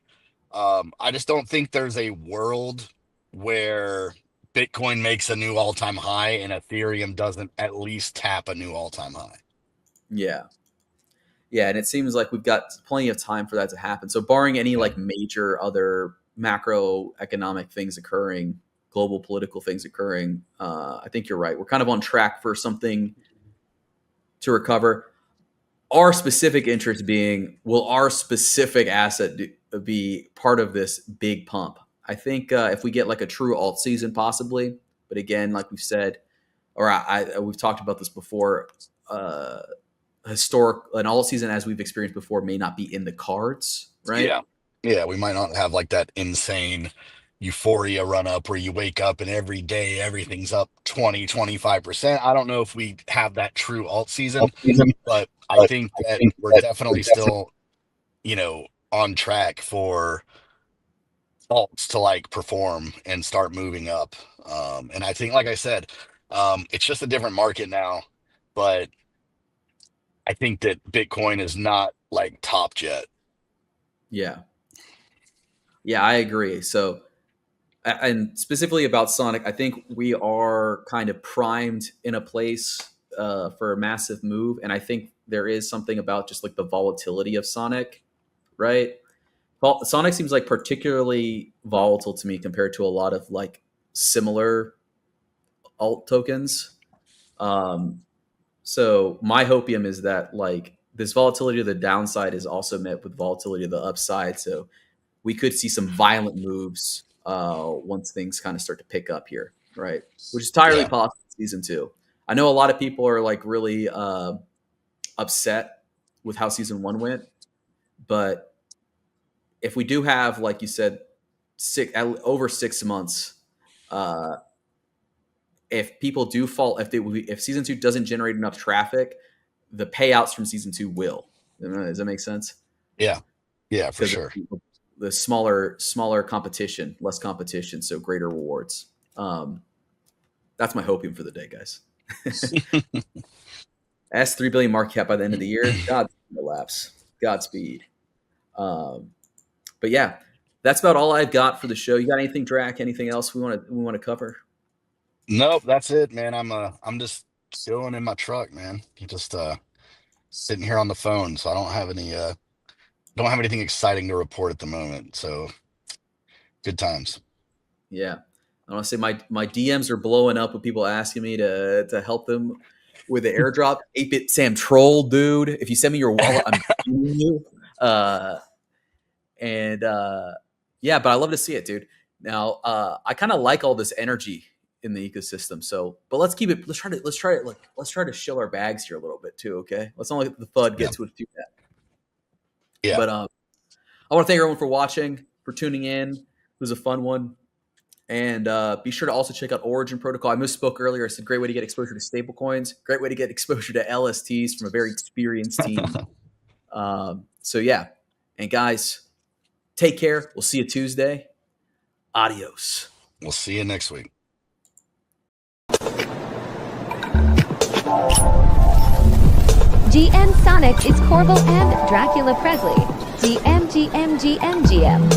I just don't think there's a world where Bitcoin makes a new all-time high and Ethereum doesn't at least tap a new all-time high. yeah, yeah, and it seems like we've got plenty of time for that to happen. So, barring any Yeah. like major other macroeconomic things occurring, global political things occurring, I think you're right. We're kind of on track for something to recover. Our specific interest being, will our specific asset be part of this big pump? I think if we get like a true alt season, possibly. But again, like we've said, or we've talked about this before. Historic an alt season as we've experienced before may not be in the cards, right? Yeah. Yeah, we might not have like that insane euphoria run up where you wake up and every day everything's up 20-25%. I don't know if we have that true alt season, but I think that we're definitely still, on track for alts to like perform and start moving up. And I think, like I said, it's just a different market now, but I think that Bitcoin is not like topped yet. Yeah, yeah, I agree. So, and specifically about Sonic, I think we are kind of primed in a place for a massive move, and I think there is something about just like the volatility of Sonic, right? Sonic seems like particularly volatile to me compared to a lot of like similar alt tokens. Um, so my hopium is that like this volatility to the downside is also met with volatility to the upside. So we could see some violent moves once things kind of start to pick up here, right? Which is entirely Yeah. possible season two. I know a lot of people are like really upset with how season one went. But if we do have, like you said, over 6 months, if people do fall, if season 2 doesn't generate enough traffic, the payouts from season 2 will. Does that make sense? Yeah, for sure. The smaller competition, less competition, so greater rewards. That's my hoping for the day, guys. S3 billion market cap by the end of the year. Godspeed. But yeah, that's about all I've got for the show. You got anything, Drac? Anything else we want to cover? Nope, that's it, man. I'm just chilling in my truck, man. Just sitting here on the phone, so I don't have anything exciting to report at the moment. So good times. Yeah. I want to say my DMs are blowing up with people asking me to help them with the airdrop. 8-Bit Sam Troll, dude. If you send me your wallet, I'm giving you. Yeah, but I love to see it, dude. Now, I kind of like all this energy in the ecosystem. So, but let's try to shill our bags here a little bit too. Okay, let's not let the FUD get to it too bad. Yeah. But I want to thank everyone for watching, for tuning in. It was a fun one. And be sure to also check out Origin Protocol. I misspoke earlier. I said great way to get exposure to stablecoins. Great way to get exposure to LSTs from a very experienced team. So yeah. And guys, take care. We'll see you Tuesday. Adios. We'll see you next week. Gmsonic is Corval and Dracula Presley. GM.